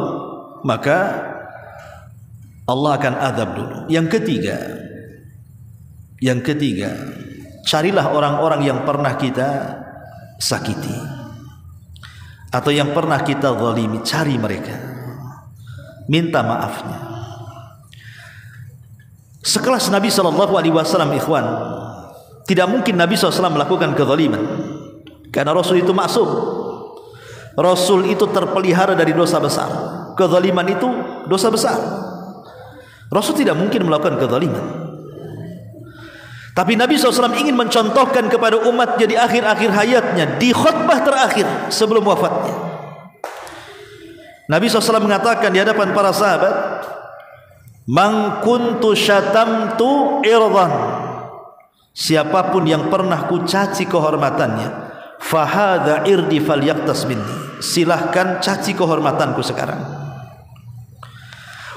maka Allah akan azab dulu. Yang ketiga, carilah orang-orang yang pernah kita sakiti atau yang pernah kita zalimi, cari mereka, minta maafnya. Sekelas Nabi SAW, ikhwan, tidak mungkin Nabi SAW melakukan kezaliman, karena Rasul itu maksum. Rasul itu terpelihara dari dosa besar. Kezaliman itu dosa besar. Rasul tidak mungkin melakukan kezaliman. Tapi Nabi SAW ingin mencontohkan kepada umatnya di akhir-akhir hayatnya, di khutbah terakhir sebelum wafatnya. Nabi SAW mengatakan di hadapan para sahabat, man kuntu syatamtu irdan, siapapun yang pernah ku caci kehormatannya, fahadha irdi falyaqtas minni, silahkan caci kehormatanku sekarang.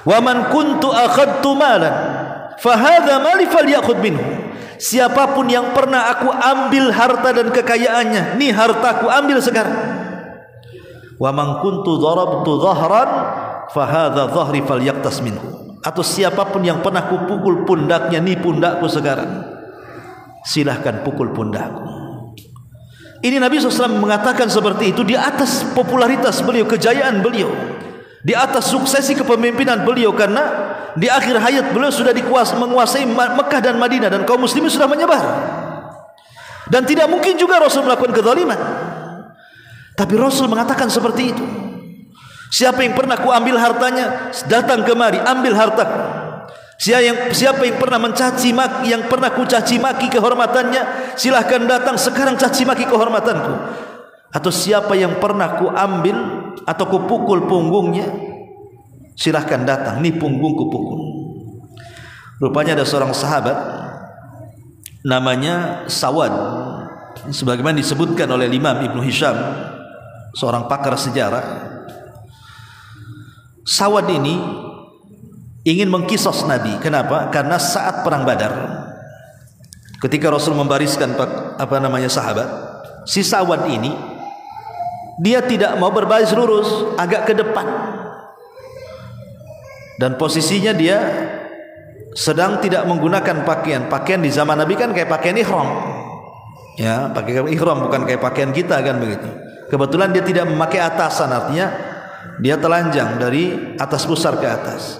Wa man kuntu akhadtu malan fahadha mali falyakhudh minhu, siapapun yang pernah aku ambil harta dan kekayaannya, nih hartaku, ambil sekarang. Wa man kuntu darabtu dhahran fahadha dhahri falyaqtas minhu, atau siapapun yang pernah kupukul pundaknya, nih pundakku sekarang. silahkan pukul pundakku. Ini Nabi SAW mengatakan seperti itu di atas popularitas beliau, kejayaan beliau, di atas suksesi kepemimpinan beliau, karena di akhir hayat beliau sudah menguasai Mekah dan Madinah, dan kaum muslimin sudah menyebar, dan tidak mungkin juga Rasul melakukan kezaliman. Tapi Rasul mengatakan seperti itu. Siapa yang pernah ku ambil hartanya, datang kemari, ambil hartaku. Siapa yang pernah mencaci maki, yang pernah ku caci maki kehormatannya, silahkan datang sekarang caci maki kehormatanku. Atau siapa yang pernah ku ambil atau ku pukul punggungnya, silahkan datang, nih punggungku pukul. Rupanya ada seorang sahabat namanya Sawad, sebagaimana disebutkan oleh Imam Ibnu Hisham, seorang pakar sejarah. Sawad ini ingin mengkisos Nabi. Kenapa? Karena saat perang Badar, ketika Rasul membariskan sahabat, si Sawad ini dia tidak mau berbaris lurus, agak ke depan, dan posisinya dia sedang tidak menggunakan pakaian di zaman Nabi kan kayak pakaian ihram, ya, pakai ihram, bukan kayak pakaian kita kan begitu. Kebetulan dia tidak memakai atasan, artinya dia telanjang dari atas pusar ke atas.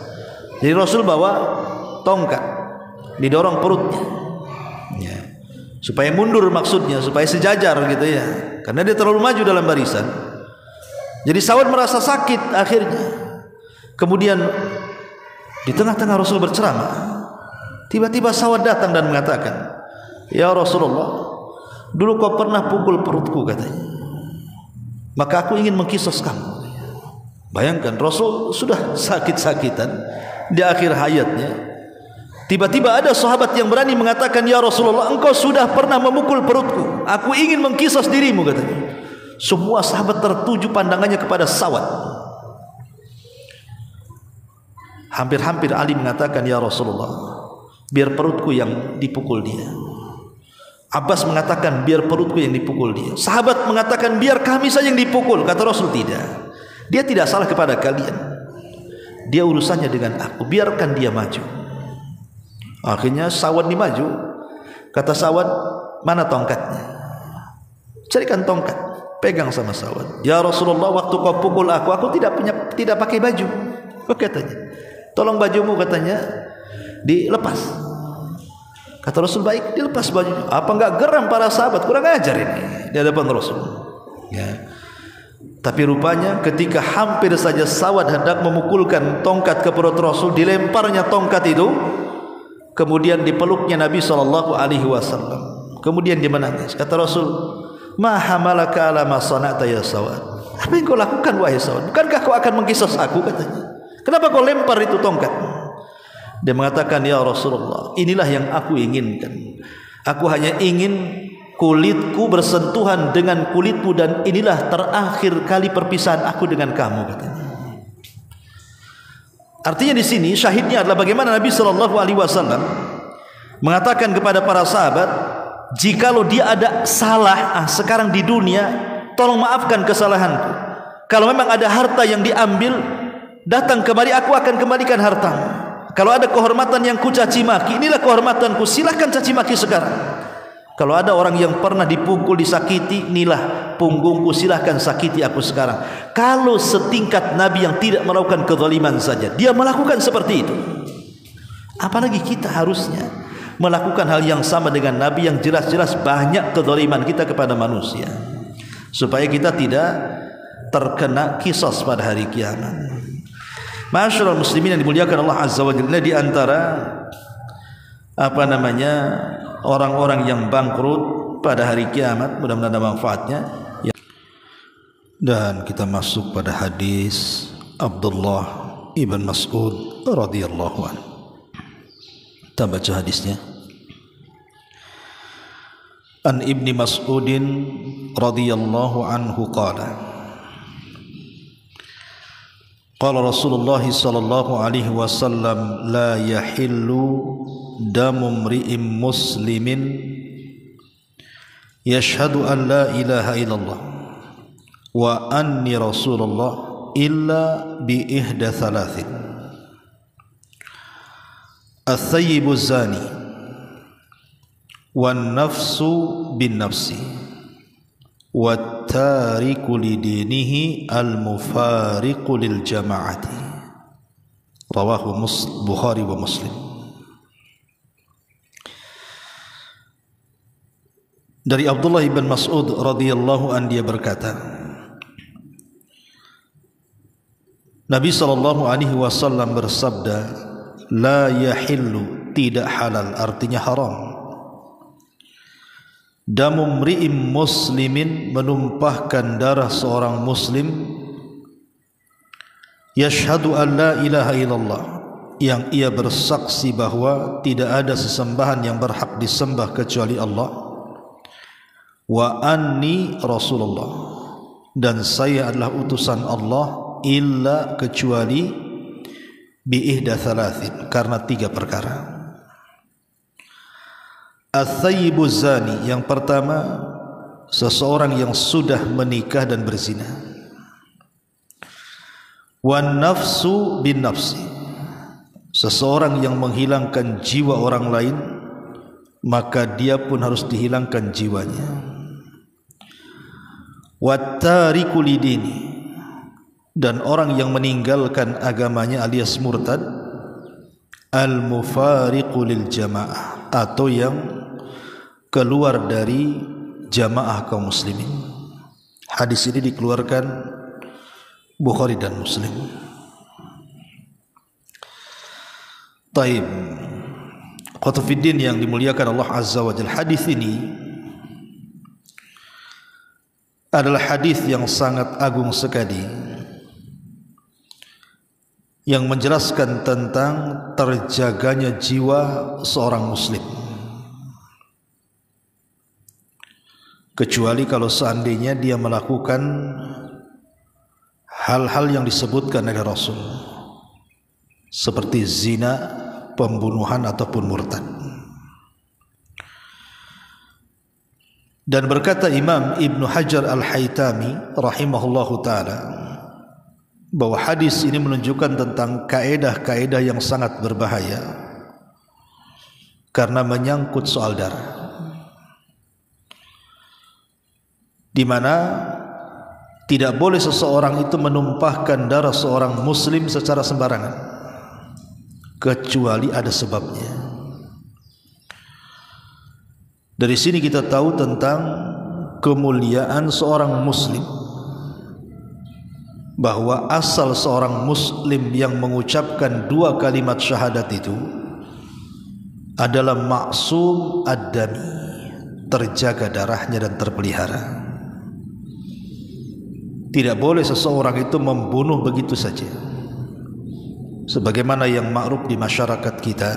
Jadi Rasul bawa tongkat, didorong perutnya, ya, supaya mundur, maksudnya supaya sejajar gitu ya, karena dia terlalu maju dalam barisan. Jadi Sawad merasa sakit akhirnya. Kemudian di tengah-tengah Rasul berceramah, tiba-tiba Sawad datang dan mengatakan, "Ya Rasulullah, dulu kau pernah pukul perutku," katanya, "maka aku ingin mengkisos kamu." Bayangkan Rasul sudah sakit-sakitan di akhir hayatnya, tiba-tiba ada sahabat yang berani mengatakan, "Ya Rasulullah, engkau sudah pernah memukul perutku, aku ingin mengkisos dirimu," katanya. Semua sahabat tertuju pandangannya kepada Sawad. Hampir-hampir Ali mengatakan, "Ya Rasulullah, biar perutku yang dipukul dia." Abbas mengatakan, "Biar perutku yang dipukul dia." Sahabat mengatakan, "Biar kami saja yang dipukul." Kata Rasul, "Tidak, dia tidak salah kepada kalian, dia urusannya dengan aku, biarkan dia maju." Akhirnya Sawad ini maju. Kata Sawad, "Mana tongkatnya?" "Carikan tongkat." Pegang sama Sawad. "Ya Rasulullah, waktu kau pukul aku tidak pakai baju," katanya. "Tolong bajumu," katanya, "dilepas." Kata Rasul, "Baik, dilepas bajunya." Apa enggak geram para sahabat? Kurang ajar ini di hadapan Rasul, ya. Tapi rupanya ketika hampir saja Sawad hendak memukulkan tongkat ke perut Rasul, dilemparnya tongkat itu, kemudian dipeluknya Nabi SAW. Kemudian dia menangis. Kata Rasul, "Ma hamalaka ala ma sana'ta ya Sawad?" "Apa yang kau lakukan wahai Sawad? Bukankah kau akan mengkisos aku?" katanya. "Kenapa kau lempar itu tongkat?" Dia mengatakan, "Ya Rasulullah, inilah yang aku inginkan. Aku hanya ingin kulitku bersentuhan dengan kulitmu, dan inilah terakhir kali perpisahan aku dengan kamu," katanya. Artinya di sini syahidnya adalah bagaimana Nabi SAW mengatakan kepada para sahabat, jikalau dia ada salah sekarang di dunia, tolong maafkan kesalahanku. Kalau memang ada harta yang diambil, datang kemari, aku akan kembalikan hartamu. Kalau ada kehormatan yang ku caci maki, inilah kehormatanku, silahkan caci maki sekarang. Kalau ada orang yang pernah dipukul, disakiti, inilah punggungku, silahkan sakiti aku sekarang. Kalau setingkat Nabi yang tidak melakukan kezaliman saja, dia melakukan seperti itu, apalagi kita harusnya melakukan hal yang sama dengan Nabi yang jelas-jelas banyak kezaliman kita kepada manusia, supaya kita tidak terkena kisos pada hari kiamat. Masyaallah muslimin yang dimuliakan Allah Azza wa Jalla, di antara orang-orang yang bangkrut pada hari kiamat, mudah-mudahan ada manfaatnya. Dan kita masuk pada hadis Abdullah ibn Mas'ud radhiyallahu anhu. Kita baca hadisnya. An Ibni Mas'udin radhiyallahu anhu qala, qala Rasulullah sallallahu alaihi wasallam, la yahillu damu mri'in muslimin yashhadu an la ilaha illallah wa anni rasulullah illa bi ihda thalathin: al-thayyibu zani, wan nafsu bin nafsi wat tariku lidinihi al mufariqu lil jama'ati. Rawahu Bukhari wa Muslim. Dari Abdullah bin Mas'ud radhiyallahu an, dia berkata, Nabi sallallahu alaihi wasallam bersabda, la yahillu, tidak halal, artinya haram, damu mri'im muslimin, menumpahkan darah seorang muslim, yashhadu an la ilaha illallah, yang ia bersaksi bahwa tidak ada sesembahan yang berhak disembah kecuali Allah, wa anni Rasulullah, dan saya adalah utusan Allah, illa, kecuali, bi ihda thalathin, karena 3 perkara. Ats-tsayyibu zani, yang pertama, seseorang yang sudah menikah dan berzina. Wan nafsu bin nafsi, seseorang yang menghilangkan jiwa orang lain, maka dia pun harus dihilangkan jiwanya. Wat tariku lidini, dan orang yang meninggalkan agamanya alias murtad, al mufariqu lil jamaah, atau yang keluar dari jamaah kaum muslimin. Hadis ini dikeluarkan Bukhari dan Muslim. Taib, Qutbuddin yang dimuliakan Allah Azza wa Jalla, hadis ini adalah hadis yang sangat agung sekali, yang menjelaskan tentang terjaganya jiwa seorang muslim, kecuali kalau seandainya dia melakukan hal-hal yang disebutkan oleh Rasul, seperti zina, pembunuhan ataupun murtad. Dan berkata Imam Ibn Hajar Al-Haytami rahimahullahu ta'ala, bahwa hadis ini menunjukkan tentang kaedah-kaedah yang sangat berbahaya karena menyangkut soal darah, di mana tidak boleh seseorang itu menumpahkan darah seorang muslim secara sembarangan, kecuali ada sebabnya. Dari sini kita tahu tentang kemuliaan seorang muslim, bahwa asal seorang muslim yang mengucapkan 2 kalimat syahadat itu adalah maksum ad-dami, terjaga darahnya dan terpelihara. Tidak boleh seseorang itu membunuh begitu saja, sebagaimana yang ma'ruf di masyarakat kita.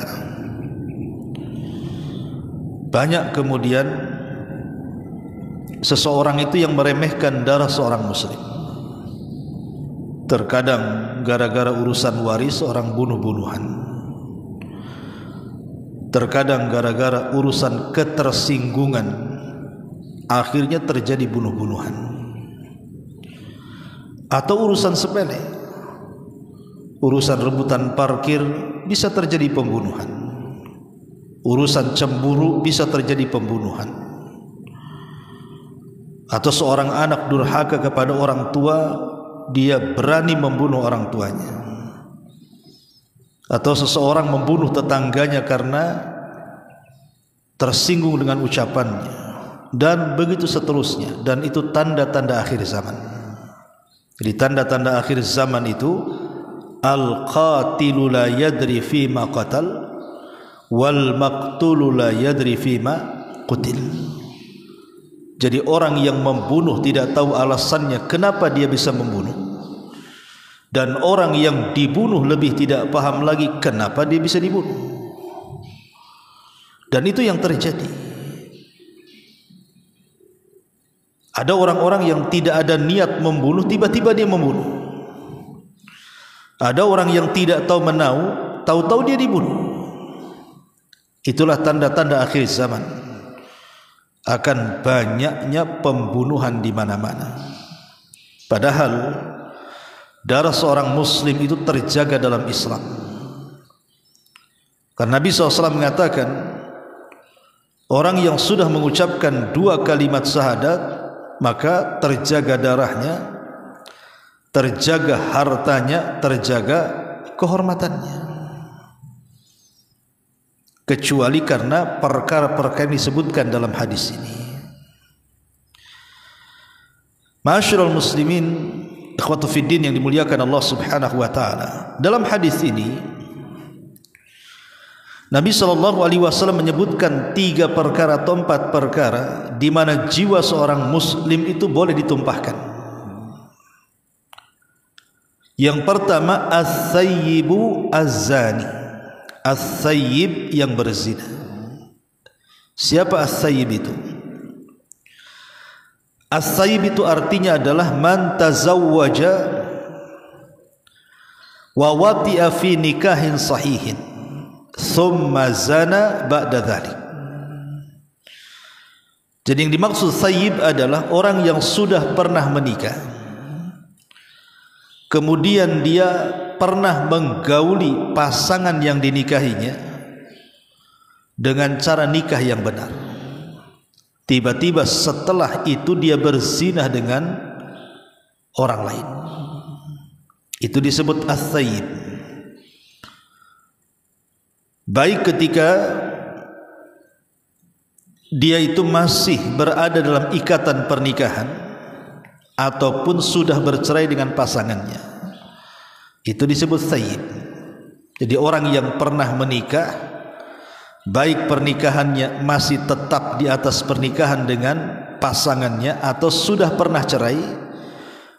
Banyak kemudian seseorang itu yang meremehkan darah seorang muslim. Terkadang gara-gara urusan waris orang bunuh-bunuhan, terkadang gara-gara urusan ketersinggungan akhirnya terjadi bunuh-bunuhan, atau urusan sepele, urusan rebutan parkir bisa terjadi pembunuhan, urusan cemburu bisa terjadi pembunuhan, atau seorang anak durhaka kepada orang tua, dia berani membunuh orang tuanya, atau seseorang membunuh tetangganya karena tersinggung dengan ucapannya, dan begitu seterusnya. Dan itu tanda-tanda akhir zaman. Jadi tanda-tanda akhir zaman itu, al-qatilu la yadri fima qatal wal maqtulu la yadri fima qutil. Jadi orang yang membunuh tidak tahu alasannya kenapa dia bisa membunuh, dan orang yang dibunuh lebih tidak paham lagi kenapa dia bisa dibunuh. Dan itu yang terjadi. Ada orang-orang yang tidak ada niat membunuh, tiba-tiba dia membunuh. Ada orang yang tidak tahu menau, tahu-tahu dia dibunuh. Itulah tanda-tanda akhir zaman. Akan banyaknya pembunuhan di mana-mana. Padahal darah seorang muslim itu terjaga dalam Islam. Karena Nabi SAW mengatakan, orang yang sudah mengucapkan 2 kalimat syahadat, maka terjaga darahnya, terjaga hartanya, terjaga kehormatannya, kecuali karena perkara-perkara yang disebutkan dalam hadis ini. Ma'asyiral muslimin, ikhwatu fiddin yang dimuliakan Allah Subhanahu wa taala. Dalam hadis ini Nabi SAW menyebutkan 3 perkara atau 4 perkara di mana jiwa seorang muslim itu boleh ditumpahkan. Yang pertama, as-sayyibu az-zani, as-sayyib yang berzina. Siapa as-sayyib itu? As-sayyib itu artinya adalah man tazawwaja wa wati'a fi nikahin sahihin thumma zana ba'da dhalik. Jadi yang dimaksud sayyib adalah orang yang sudah pernah menikah, kemudian dia pernah menggauli pasangan yang dinikahinya dengan cara nikah yang benar. Tiba-tiba setelah itu dia berzina dengan orang lain. Itu disebut as-sayyib. Baik ketika dia itu masih berada dalam ikatan pernikahan ataupun sudah bercerai dengan pasangannya, itu disebut sayyib. Jadi orang yang pernah menikah, baik pernikahannya masih tetap di atas pernikahan dengan pasangannya atau sudah pernah cerai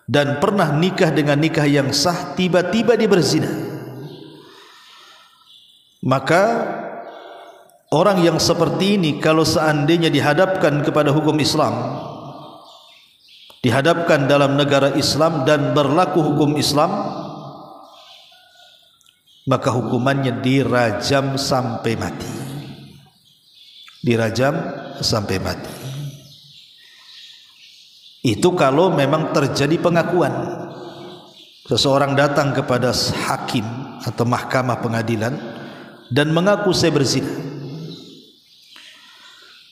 dan pernah nikah dengan nikah yang sah, tiba-tiba dia berzina, maka orang yang seperti ini kalau seandainya dihadapkan kepada hukum Islam, dihadapkan dalam negara Islam dan berlaku hukum Islam, maka hukumannya dirajam sampai mati. Dirajam sampai mati. Itu kalau memang terjadi pengakuan. Seseorang datang kepada hakim atau mahkamah pengadilan dan mengaku saya berzina.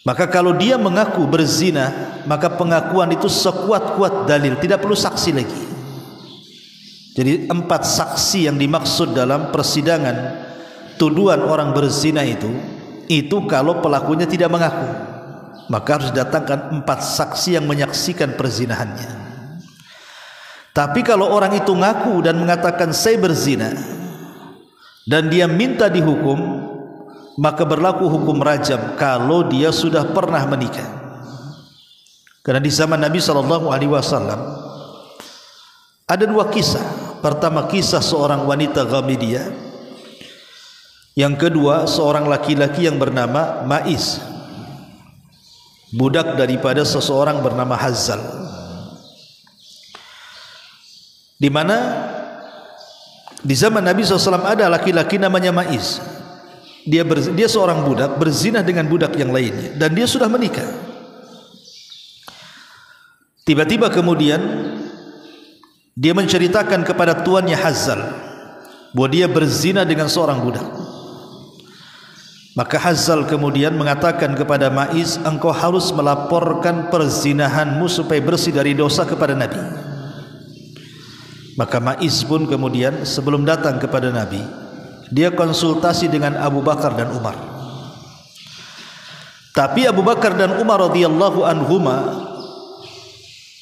Maka kalau dia mengaku berzina, maka pengakuan itu sekuat-kuat dalil, tidak perlu saksi lagi. Jadi 4 saksi yang dimaksud dalam persidangan tuduhan orang berzina itu kalau pelakunya tidak mengaku, maka harus datangkan 4 saksi yang menyaksikan perzinahannya. Tapi kalau orang itu ngaku dan mengatakan saya berzina dan dia minta dihukum, maka berlaku hukum rajam kalau dia sudah pernah menikah. Karena di zaman Nabi SAW ada 2 kisah. Pertama, kisah seorang wanita Ghamidiyah. Yang kedua, seorang laki-laki yang bernama Ma'is, budak daripada seseorang bernama Hazzal. Di mana di zaman Nabi SAW ada laki-laki namanya Ma'is. Dia seorang budak berzina dengan budak yang lainnya dan dia sudah menikah. Tiba-tiba kemudian dia menceritakan kepada tuannya Hazzal bahwa dia berzina dengan seorang budak. Maka Hazzal kemudian mengatakan kepada Ma'is, engkau harus melaporkan perzinahanmu supaya bersih dari dosa kepada Nabi. Maka Ma'is pun kemudian sebelum datang kepada Nabi, dia konsultasi dengan Abu Bakar dan Umar. Tapi Abu Bakar dan Umar radhiyallahu anhuma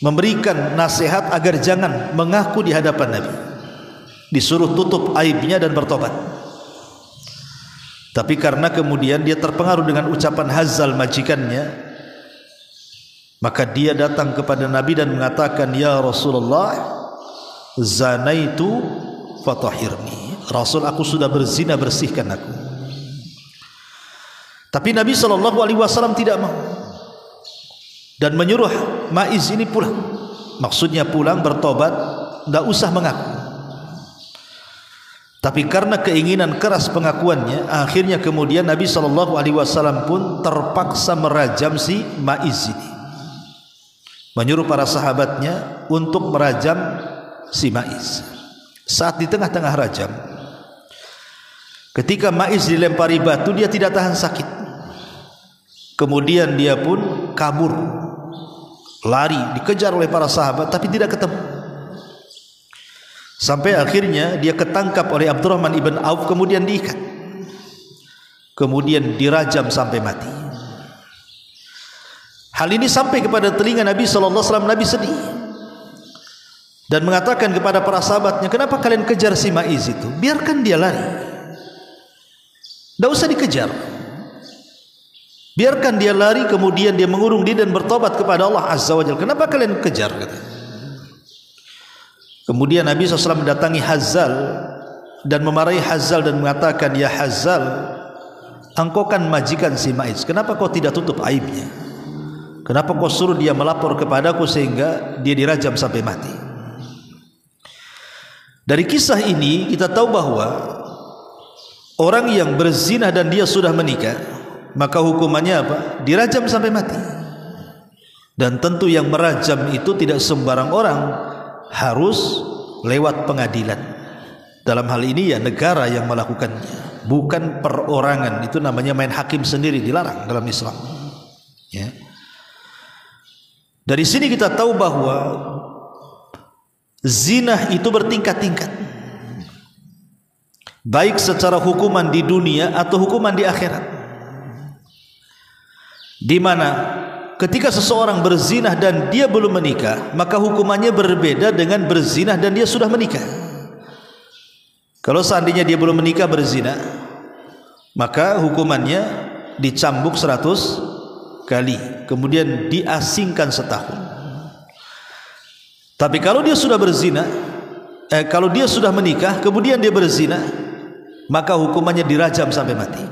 memberikan nasihat agar jangan mengaku di hadapan Nabi, disuruh tutup aibnya dan bertobat. Tapi karena kemudian dia terpengaruh dengan ucapan Hazzal majikannya, maka dia datang kepada Nabi dan mengatakan, ya Rasulullah, zanaitu fatahhirni. Rasul, aku sudah berzina, bersihkan aku. Tapi Nabi SAW tidak mau dan menyuruh Ma'is ini pulang. Maksudnya pulang, bertobat, tidak usah mengaku. Tapi karena keinginan keras pengakuannya, akhirnya kemudian Nabi SAW pun terpaksa merajam si Ma'is ini, menyuruh para sahabatnya untuk merajam si Ma'is. Saat di tengah-tengah rajam, ketika Ma'is dilempari batu, dia tidak tahan sakit. Kemudian dia pun kabur, lari, dikejar oleh para sahabat tapi tidak ketemu. Sampai akhirnya dia ketangkap oleh Abdurrahman ibn Auf, kemudian diikat, kemudian dirajam sampai mati. Hal ini sampai kepada telinga Nabi SAW. Nabi sedih dan mengatakan kepada para sahabatnya, kenapa kalian kejar si Ma'iz itu? Biarkan dia lari, tidak usah dikejar. Biarkan dia lari, kemudian dia mengurung diri dan bertobat kepada Allah Azza wa Jalla. Kenapa kalian kejar? Kemudian Nabi SAW mendatangi Hazzal dan memarahi Hazzal dan mengatakan, ya Hazzal, engkau kan majikan si Ma'iz, kenapa kau tidak tutup aibnya? Kenapa kau suruh dia melapor kepadaku sehingga dia dirajam sampai mati? Dari kisah ini kita tahu bahwa orang yang berzina dan dia sudah menikah, maka hukumannya apa? Dirajam sampai mati. Dan tentu yang merajam itu tidak sembarang orang, harus lewat pengadilan. Dalam hal ini ya negara yang melakukannya, bukan perorangan. Itu namanya main hakim sendiri, dilarang dalam Islam. Ya. Dari sini kita tahu bahwa zina itu bertingkat-tingkat, baik secara hukuman di dunia atau hukuman di akhirat, di mana ketika seseorang berzinah dan dia belum menikah, maka hukumannya berbeda dengan berzinah dan dia sudah menikah. Kalau seandainya dia belum menikah berzina, maka hukumannya dicambuk 100 kali, kemudian diasingkan setahun. Tapi kalau dia sudah berzina, kalau dia sudah menikah kemudian dia berzina, maka hukumannya dirajam sampai mati.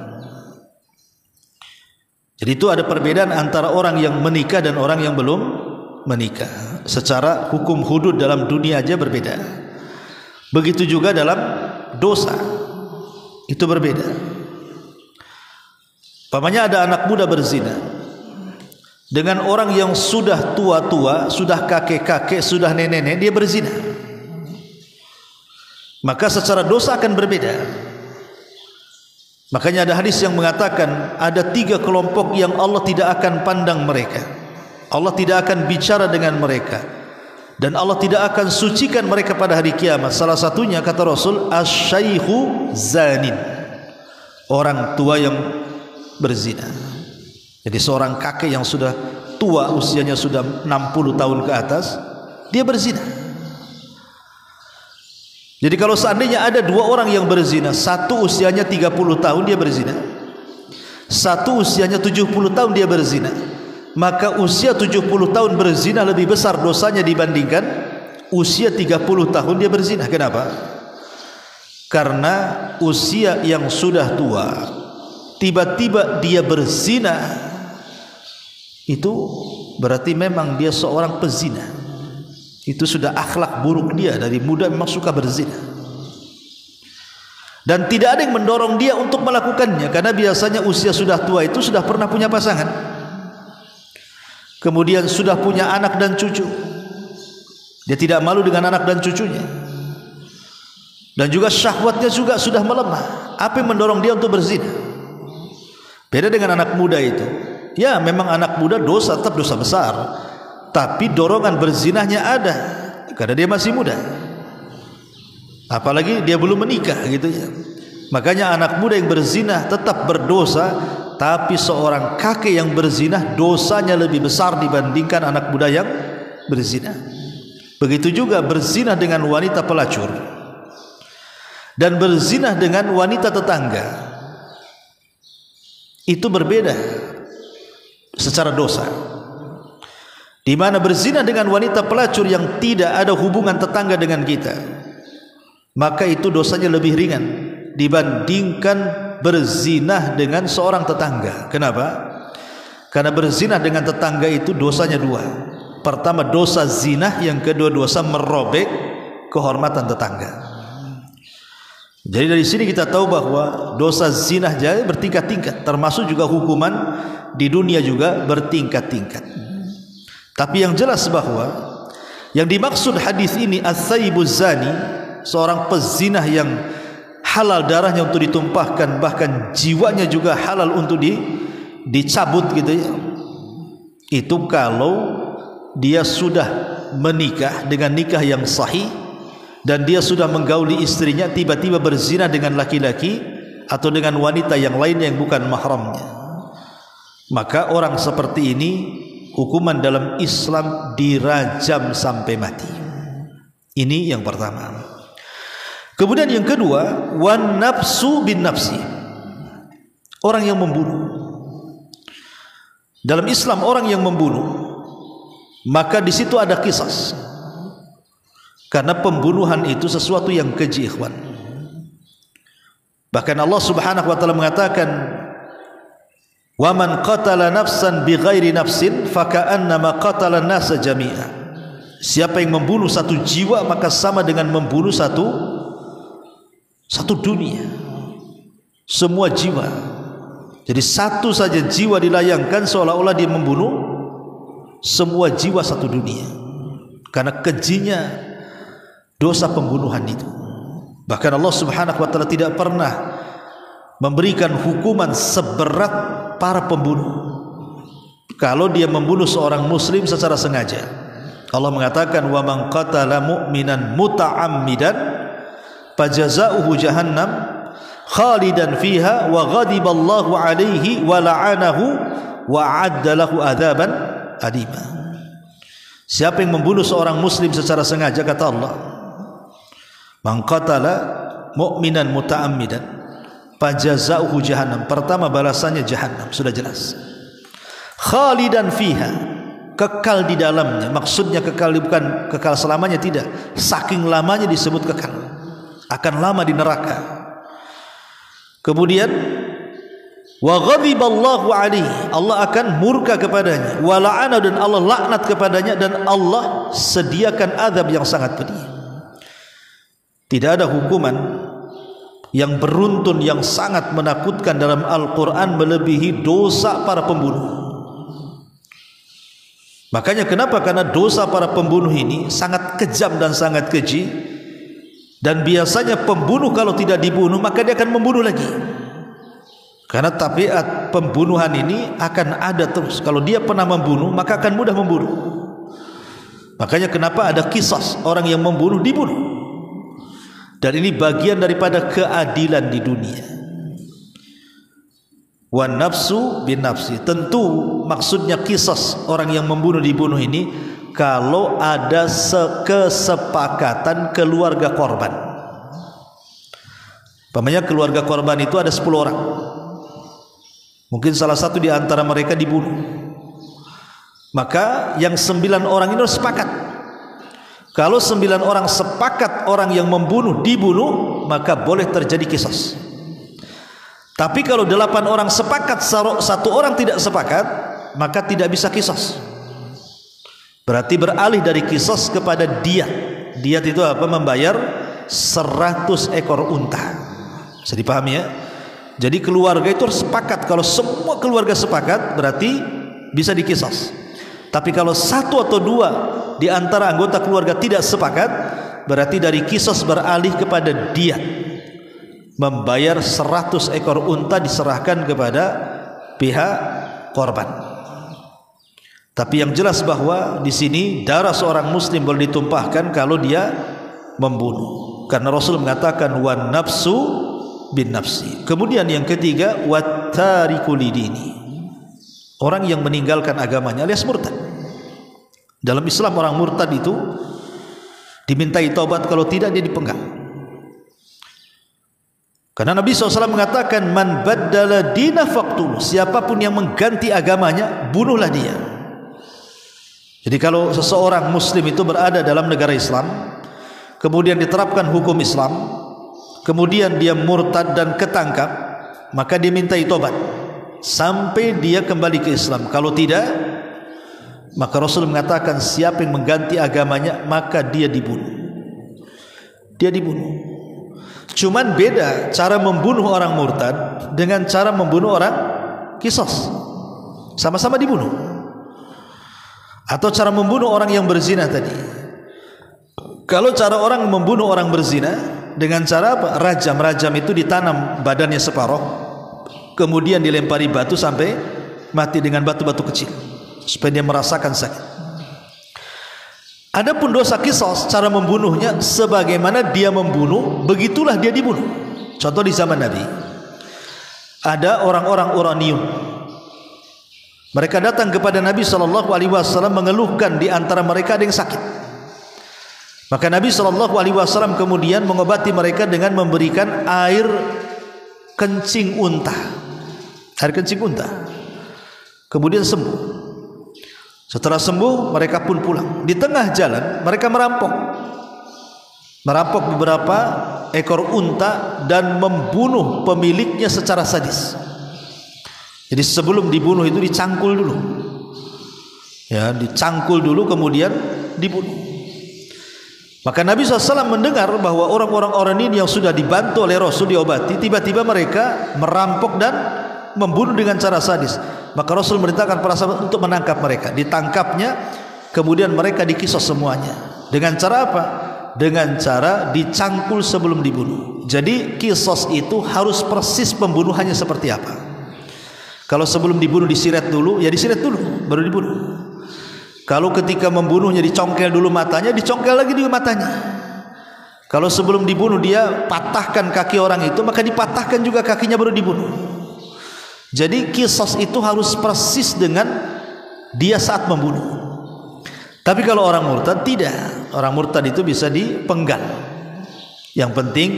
Jadi itu ada perbedaan antara orang yang menikah dan orang yang belum menikah. Secara hukum hudud dalam dunia aja berbeda. Begitu juga dalam dosa, itu berbeda. Umpamanya ada anak muda berzina dengan orang yang sudah tua-tua, sudah kakek-kakek, sudah nenek-nenek, dia berzina, maka secara dosa akan berbeda. Makanya ada hadis yang mengatakan ada 3 kelompok yang Allah tidak akan pandang mereka, Allah tidak akan bicara dengan mereka, dan Allah tidak akan sucikan mereka pada hari kiamat. Salah satunya kata Rasul, asy-syaikhu zanin, orang tua yang berzina. Jadi seorang kakek yang sudah tua, usianya sudah 60 tahun ke atas, dia berzina. Jadi kalau seandainya ada 2 orang yang berzina, satu usianya 30 tahun dia berzina, satu usianya 70 tahun dia berzina, maka usia 70 tahun berzina lebih besar dosanya dibandingkan usia 30 tahun dia berzina. Kenapa? Karena usia yang sudah tua tiba-tiba dia berzina, itu berarti memang dia seorang pezina. Itu sudah akhlak buruk dia, dari muda memang suka berzina. Dan tidak ada yang mendorong dia untuk melakukannya, karena biasanya usia sudah tua itu sudah pernah punya pasangan, kemudian sudah punya anak dan cucu. Dia tidak malu dengan anak dan cucunya, dan juga syahwatnya juga sudah melemah. Apa yang mendorong dia untuk berzina? Beda dengan anak muda itu. Ya memang anak muda dosa, tetap dosa besar, tapi dorongan berzinahnya ada karena dia masih muda, apalagi dia belum menikah gitu ya. Makanya anak muda yang berzina tetap berdosa, tapi seorang kakek yang berzina dosanya lebih besar dibandingkan anak muda yang berzina. Begitu juga berzina dengan wanita pelacur dan berzina dengan wanita tetangga, itu berbeda secara dosa. Di mana berzina dengan wanita pelacur yang tidak ada hubungan tetangga dengan kita, maka itu dosanya lebih ringan dibandingkan berzina dengan seorang tetangga. Kenapa? Karena berzina dengan tetangga itu dosanya 2. Pertama dosa zina, yang kedua dosa merobek kehormatan tetangga. Jadi dari sini kita tahu bahwa dosa zina jadi bertingkat-tingkat, termasuk juga hukuman di dunia juga bertingkat-tingkat. Tapi yang jelas bahwa yang dimaksud hadis ini as-sayyibuz zani, seorang pezinah yang halal darahnya untuk ditumpahkan, bahkan jiwanya juga halal untuk dicabut gitu ya. Itu kalau dia sudah menikah dengan nikah yang sahih dan dia sudah menggauli istrinya, tiba-tiba berzina dengan laki-laki atau dengan wanita yang lainnya yang bukan mahramnya, maka orang seperti ini hukuman dalam Islam dirajam sampai mati. Ini yang pertama. Kemudian yang kedua, wan nafsu bin nafsi, orang yang membunuh. Dalam Islam orang yang membunuh, maka di situ ada qisas. Karena pembunuhan itu sesuatu yang keji, ikhwan. Bahkan Allah Subhanahu wa taala mengatakan, "Wa man qatala nafsan bighairi nafsin faka'annama qatala an-nasa jami'a." Siapa yang membunuh satu jiwa maka sama dengan membunuh satu dunia. Semua jiwa. Jadi satu saja jiwa dilayangkan seolah-olah dia membunuh semua jiwa satu dunia. Karena kejinya dosa pembunuhan itu. Bahkan Allah Subhanahu wa taala tidak pernah memberikan hukuman seberat para pembunuh kalau dia membunuh seorang muslim secara sengaja. Allah mengatakan, wa man qatala mu'minan muta'ammidan fajaza'uhu jahannam khalidan fiha wa ghadiballahu alaihi wa la'anahu wa 'adda lahu adzaban adima. Siapa yang membunuh seorang muslim secara sengaja, kata Allah, man qatala mu'minan muta'ammidan fajaza'uhu jahannam, pertama balasannya jahannam, sudah jelas. Khalidan fiha, kekal di dalamnya. Maksudnya kekal bukan kekal selamanya, tidak. Saking lamanya disebut kekal, akan lama di neraka. Kemudian wa ghadiballahu alaihi, Allah akan murka kepadanya, wa la'ana, dan Allah laknat kepadanya, dan Allah sediakan azab yang sangat pedih. Tidak ada hukuman yang beruntun yang sangat menakutkan dalam Al-Quran melebihi dosa para pembunuh. Makanya kenapa? Karena dosa para pembunuh ini sangat kejam dan sangat keji. Dan biasanya pembunuh kalau tidak dibunuh maka dia akan membunuh lagi. Karena tabiat pembunuhan ini akan ada terus. Kalau dia pernah membunuh maka akan mudah membunuh. Makanya kenapa ada kisah orang yang membunuh dibunuh. Dan ini bagian daripada keadilan di dunia. Wan nafsu bin nafsi, tentu maksudnya kisah orang yang membunuh dibunuh ini kalau ada kesepakatan keluarga korban. Pamannya keluarga korban itu ada 10 orang. Mungkin salah satu di antara mereka dibunuh. Maka yang 9 orang ini harus sepakat. Kalau 9 orang sepakat orang yang membunuh dibunuh, maka boleh terjadi kisah. Tapi kalau 8 orang sepakat, 1 orang tidak sepakat, maka tidak bisa qisas. Berarti beralih dari qisas kepada diyat. Diyat itu apa? Membayar 100 ekor unta. Bisa dipahami ya? Jadi keluarga itu harus sepakat. Kalau semua keluarga sepakat, berarti bisa diqisas. Tapi kalau 1 atau 2 di antara anggota keluarga tidak sepakat, berarti dari qisas beralih kepada diyat. Membayar 100 ekor unta diserahkan kepada pihak korban. Tapi yang jelas bahwa di sini darah seorang muslim boleh ditumpahkan kalau dia membunuh. Karena Rasul mengatakan wan nafsu bin nafsi. Kemudian yang ketiga, wattariku lidini, orang yang meninggalkan agamanya alias murtad. Dalam Islam orang murtad itu dimintai taubat, kalau tidak dia dipenggal. Karena Nabi SAW mengatakan man baddala dina faqtuluh, siapapun yang mengganti agamanya bunuhlah dia. Jadi kalau seseorang muslim itu berada dalam negara Islam, kemudian diterapkan hukum Islam, kemudian dia murtad dan ketangkap, maka dimintai tobat sampai dia kembali ke Islam. Kalau tidak, maka Rasul mengatakan siapa yang mengganti agamanya maka dia dibunuh. Dia dibunuh. Cuman beda cara membunuh orang murtad dengan cara membunuh orang qisas. Sama-sama dibunuh. Atau cara membunuh orang yang berzina tadi. Kalau cara orang membunuh orang berzina dengan cara apa? Rajam. Rajam itu ditanam badannya separuh, kemudian dilempari batu sampai mati dengan batu-batu kecil supaya dia merasakan sakit. Adapun dosa qisas, cara membunuhnya sebagaimana dia membunuh, begitulah dia dibunuh. Contoh di zaman Nabi, ada orang-orang Uranium. Mereka datang kepada Nabi SAW mengeluhkan di antara mereka ada yang sakit. Maka Nabi SAW kemudian mengobati mereka dengan memberikan air kencing unta. Air kencing unta. Kemudian sembuh. Setelah sembuh, mereka pun pulang. Di tengah jalan mereka merampok beberapa ekor unta dan membunuh pemiliknya secara sadis. Jadi sebelum dibunuh itu dicangkul dulu, ya, dicangkul dulu kemudian dibunuh. Maka Nabi SAW mendengar bahwa orang-orang ini yang sudah dibantu oleh Rasul diobati, tiba-tiba mereka merampok dan membunuh dengan cara sadis. Maka Rasul merintahkan para sahabat untuk menangkap mereka. Ditangkapnya, kemudian mereka dikisos semuanya. Dengan cara apa? Dengan cara dicangkul sebelum dibunuh. Jadi kisos itu harus persis pembunuhannya seperti apa. Kalau sebelum dibunuh disiret dulu, ya disiret dulu, baru dibunuh. Kalau ketika membunuhnya dicongkel dulu matanya, dicongkel lagi juga matanya. Kalau sebelum dibunuh dia patahkan kaki orang itu, maka dipatahkan juga kakinya baru dibunuh. Jadi kisos itu harus persis dengan dia saat membunuh. Tapi kalau orang murtad tidak. Orang murtad itu bisa dipenggal. Yang penting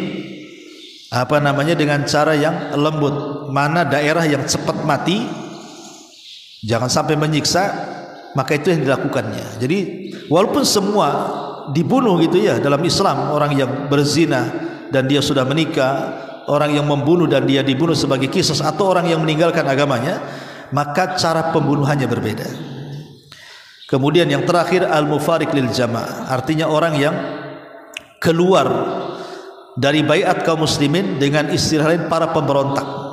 dengan cara yang lembut. Mana daerah yang cepat mati, jangan sampai menyiksa, maka itu yang dilakukannya. Jadi walaupun semua dibunuh gitu ya dalam Islam, orang yang berzina dan dia sudah menikah, orang yang membunuh dan dia dibunuh sebagai kisos, atau orang yang meninggalkan agamanya, maka cara pembunuhannya berbeda. Kemudian yang terakhir, al-mufariq lil jamaah, artinya orang yang keluar dari baiat kaum muslimin dengan istilah lain para pemberontak.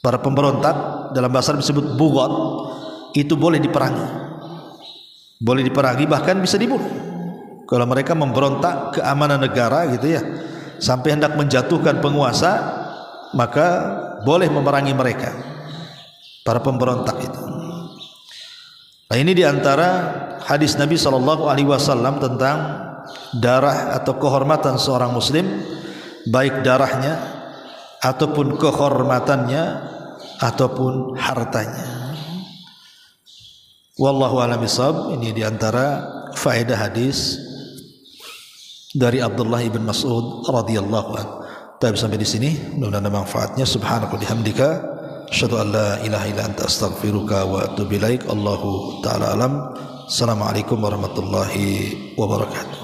Para pemberontak dalam bahasa disebut bughat, itu boleh diperangi. Boleh diperangi, bahkan bisa dibunuh. Kalau mereka memberontak keamanan negara gitu ya, sampai hendak menjatuhkan penguasa, maka boleh memerangi mereka, para pemberontak itu. Nah, ini diantara hadis Nabi SAW tentang darah atau kehormatan seorang muslim, baik darahnya ataupun kehormatannya ataupun hartanya. Wallahu a'lam bishawab. Ini diantara faedah hadis dari Abdullah ibn Mas'ud radhiyallahu anhu. Tapi sampai di sini, mudah-mudahan ada manfaatnya. Subhanaka wa bihamdika, asyhadu an la ilaha illa anta astaghfiruka wa atubu ilaik. Allahu ta'ala alam. Assalamualaikum warahmatullahi wabarakatuh.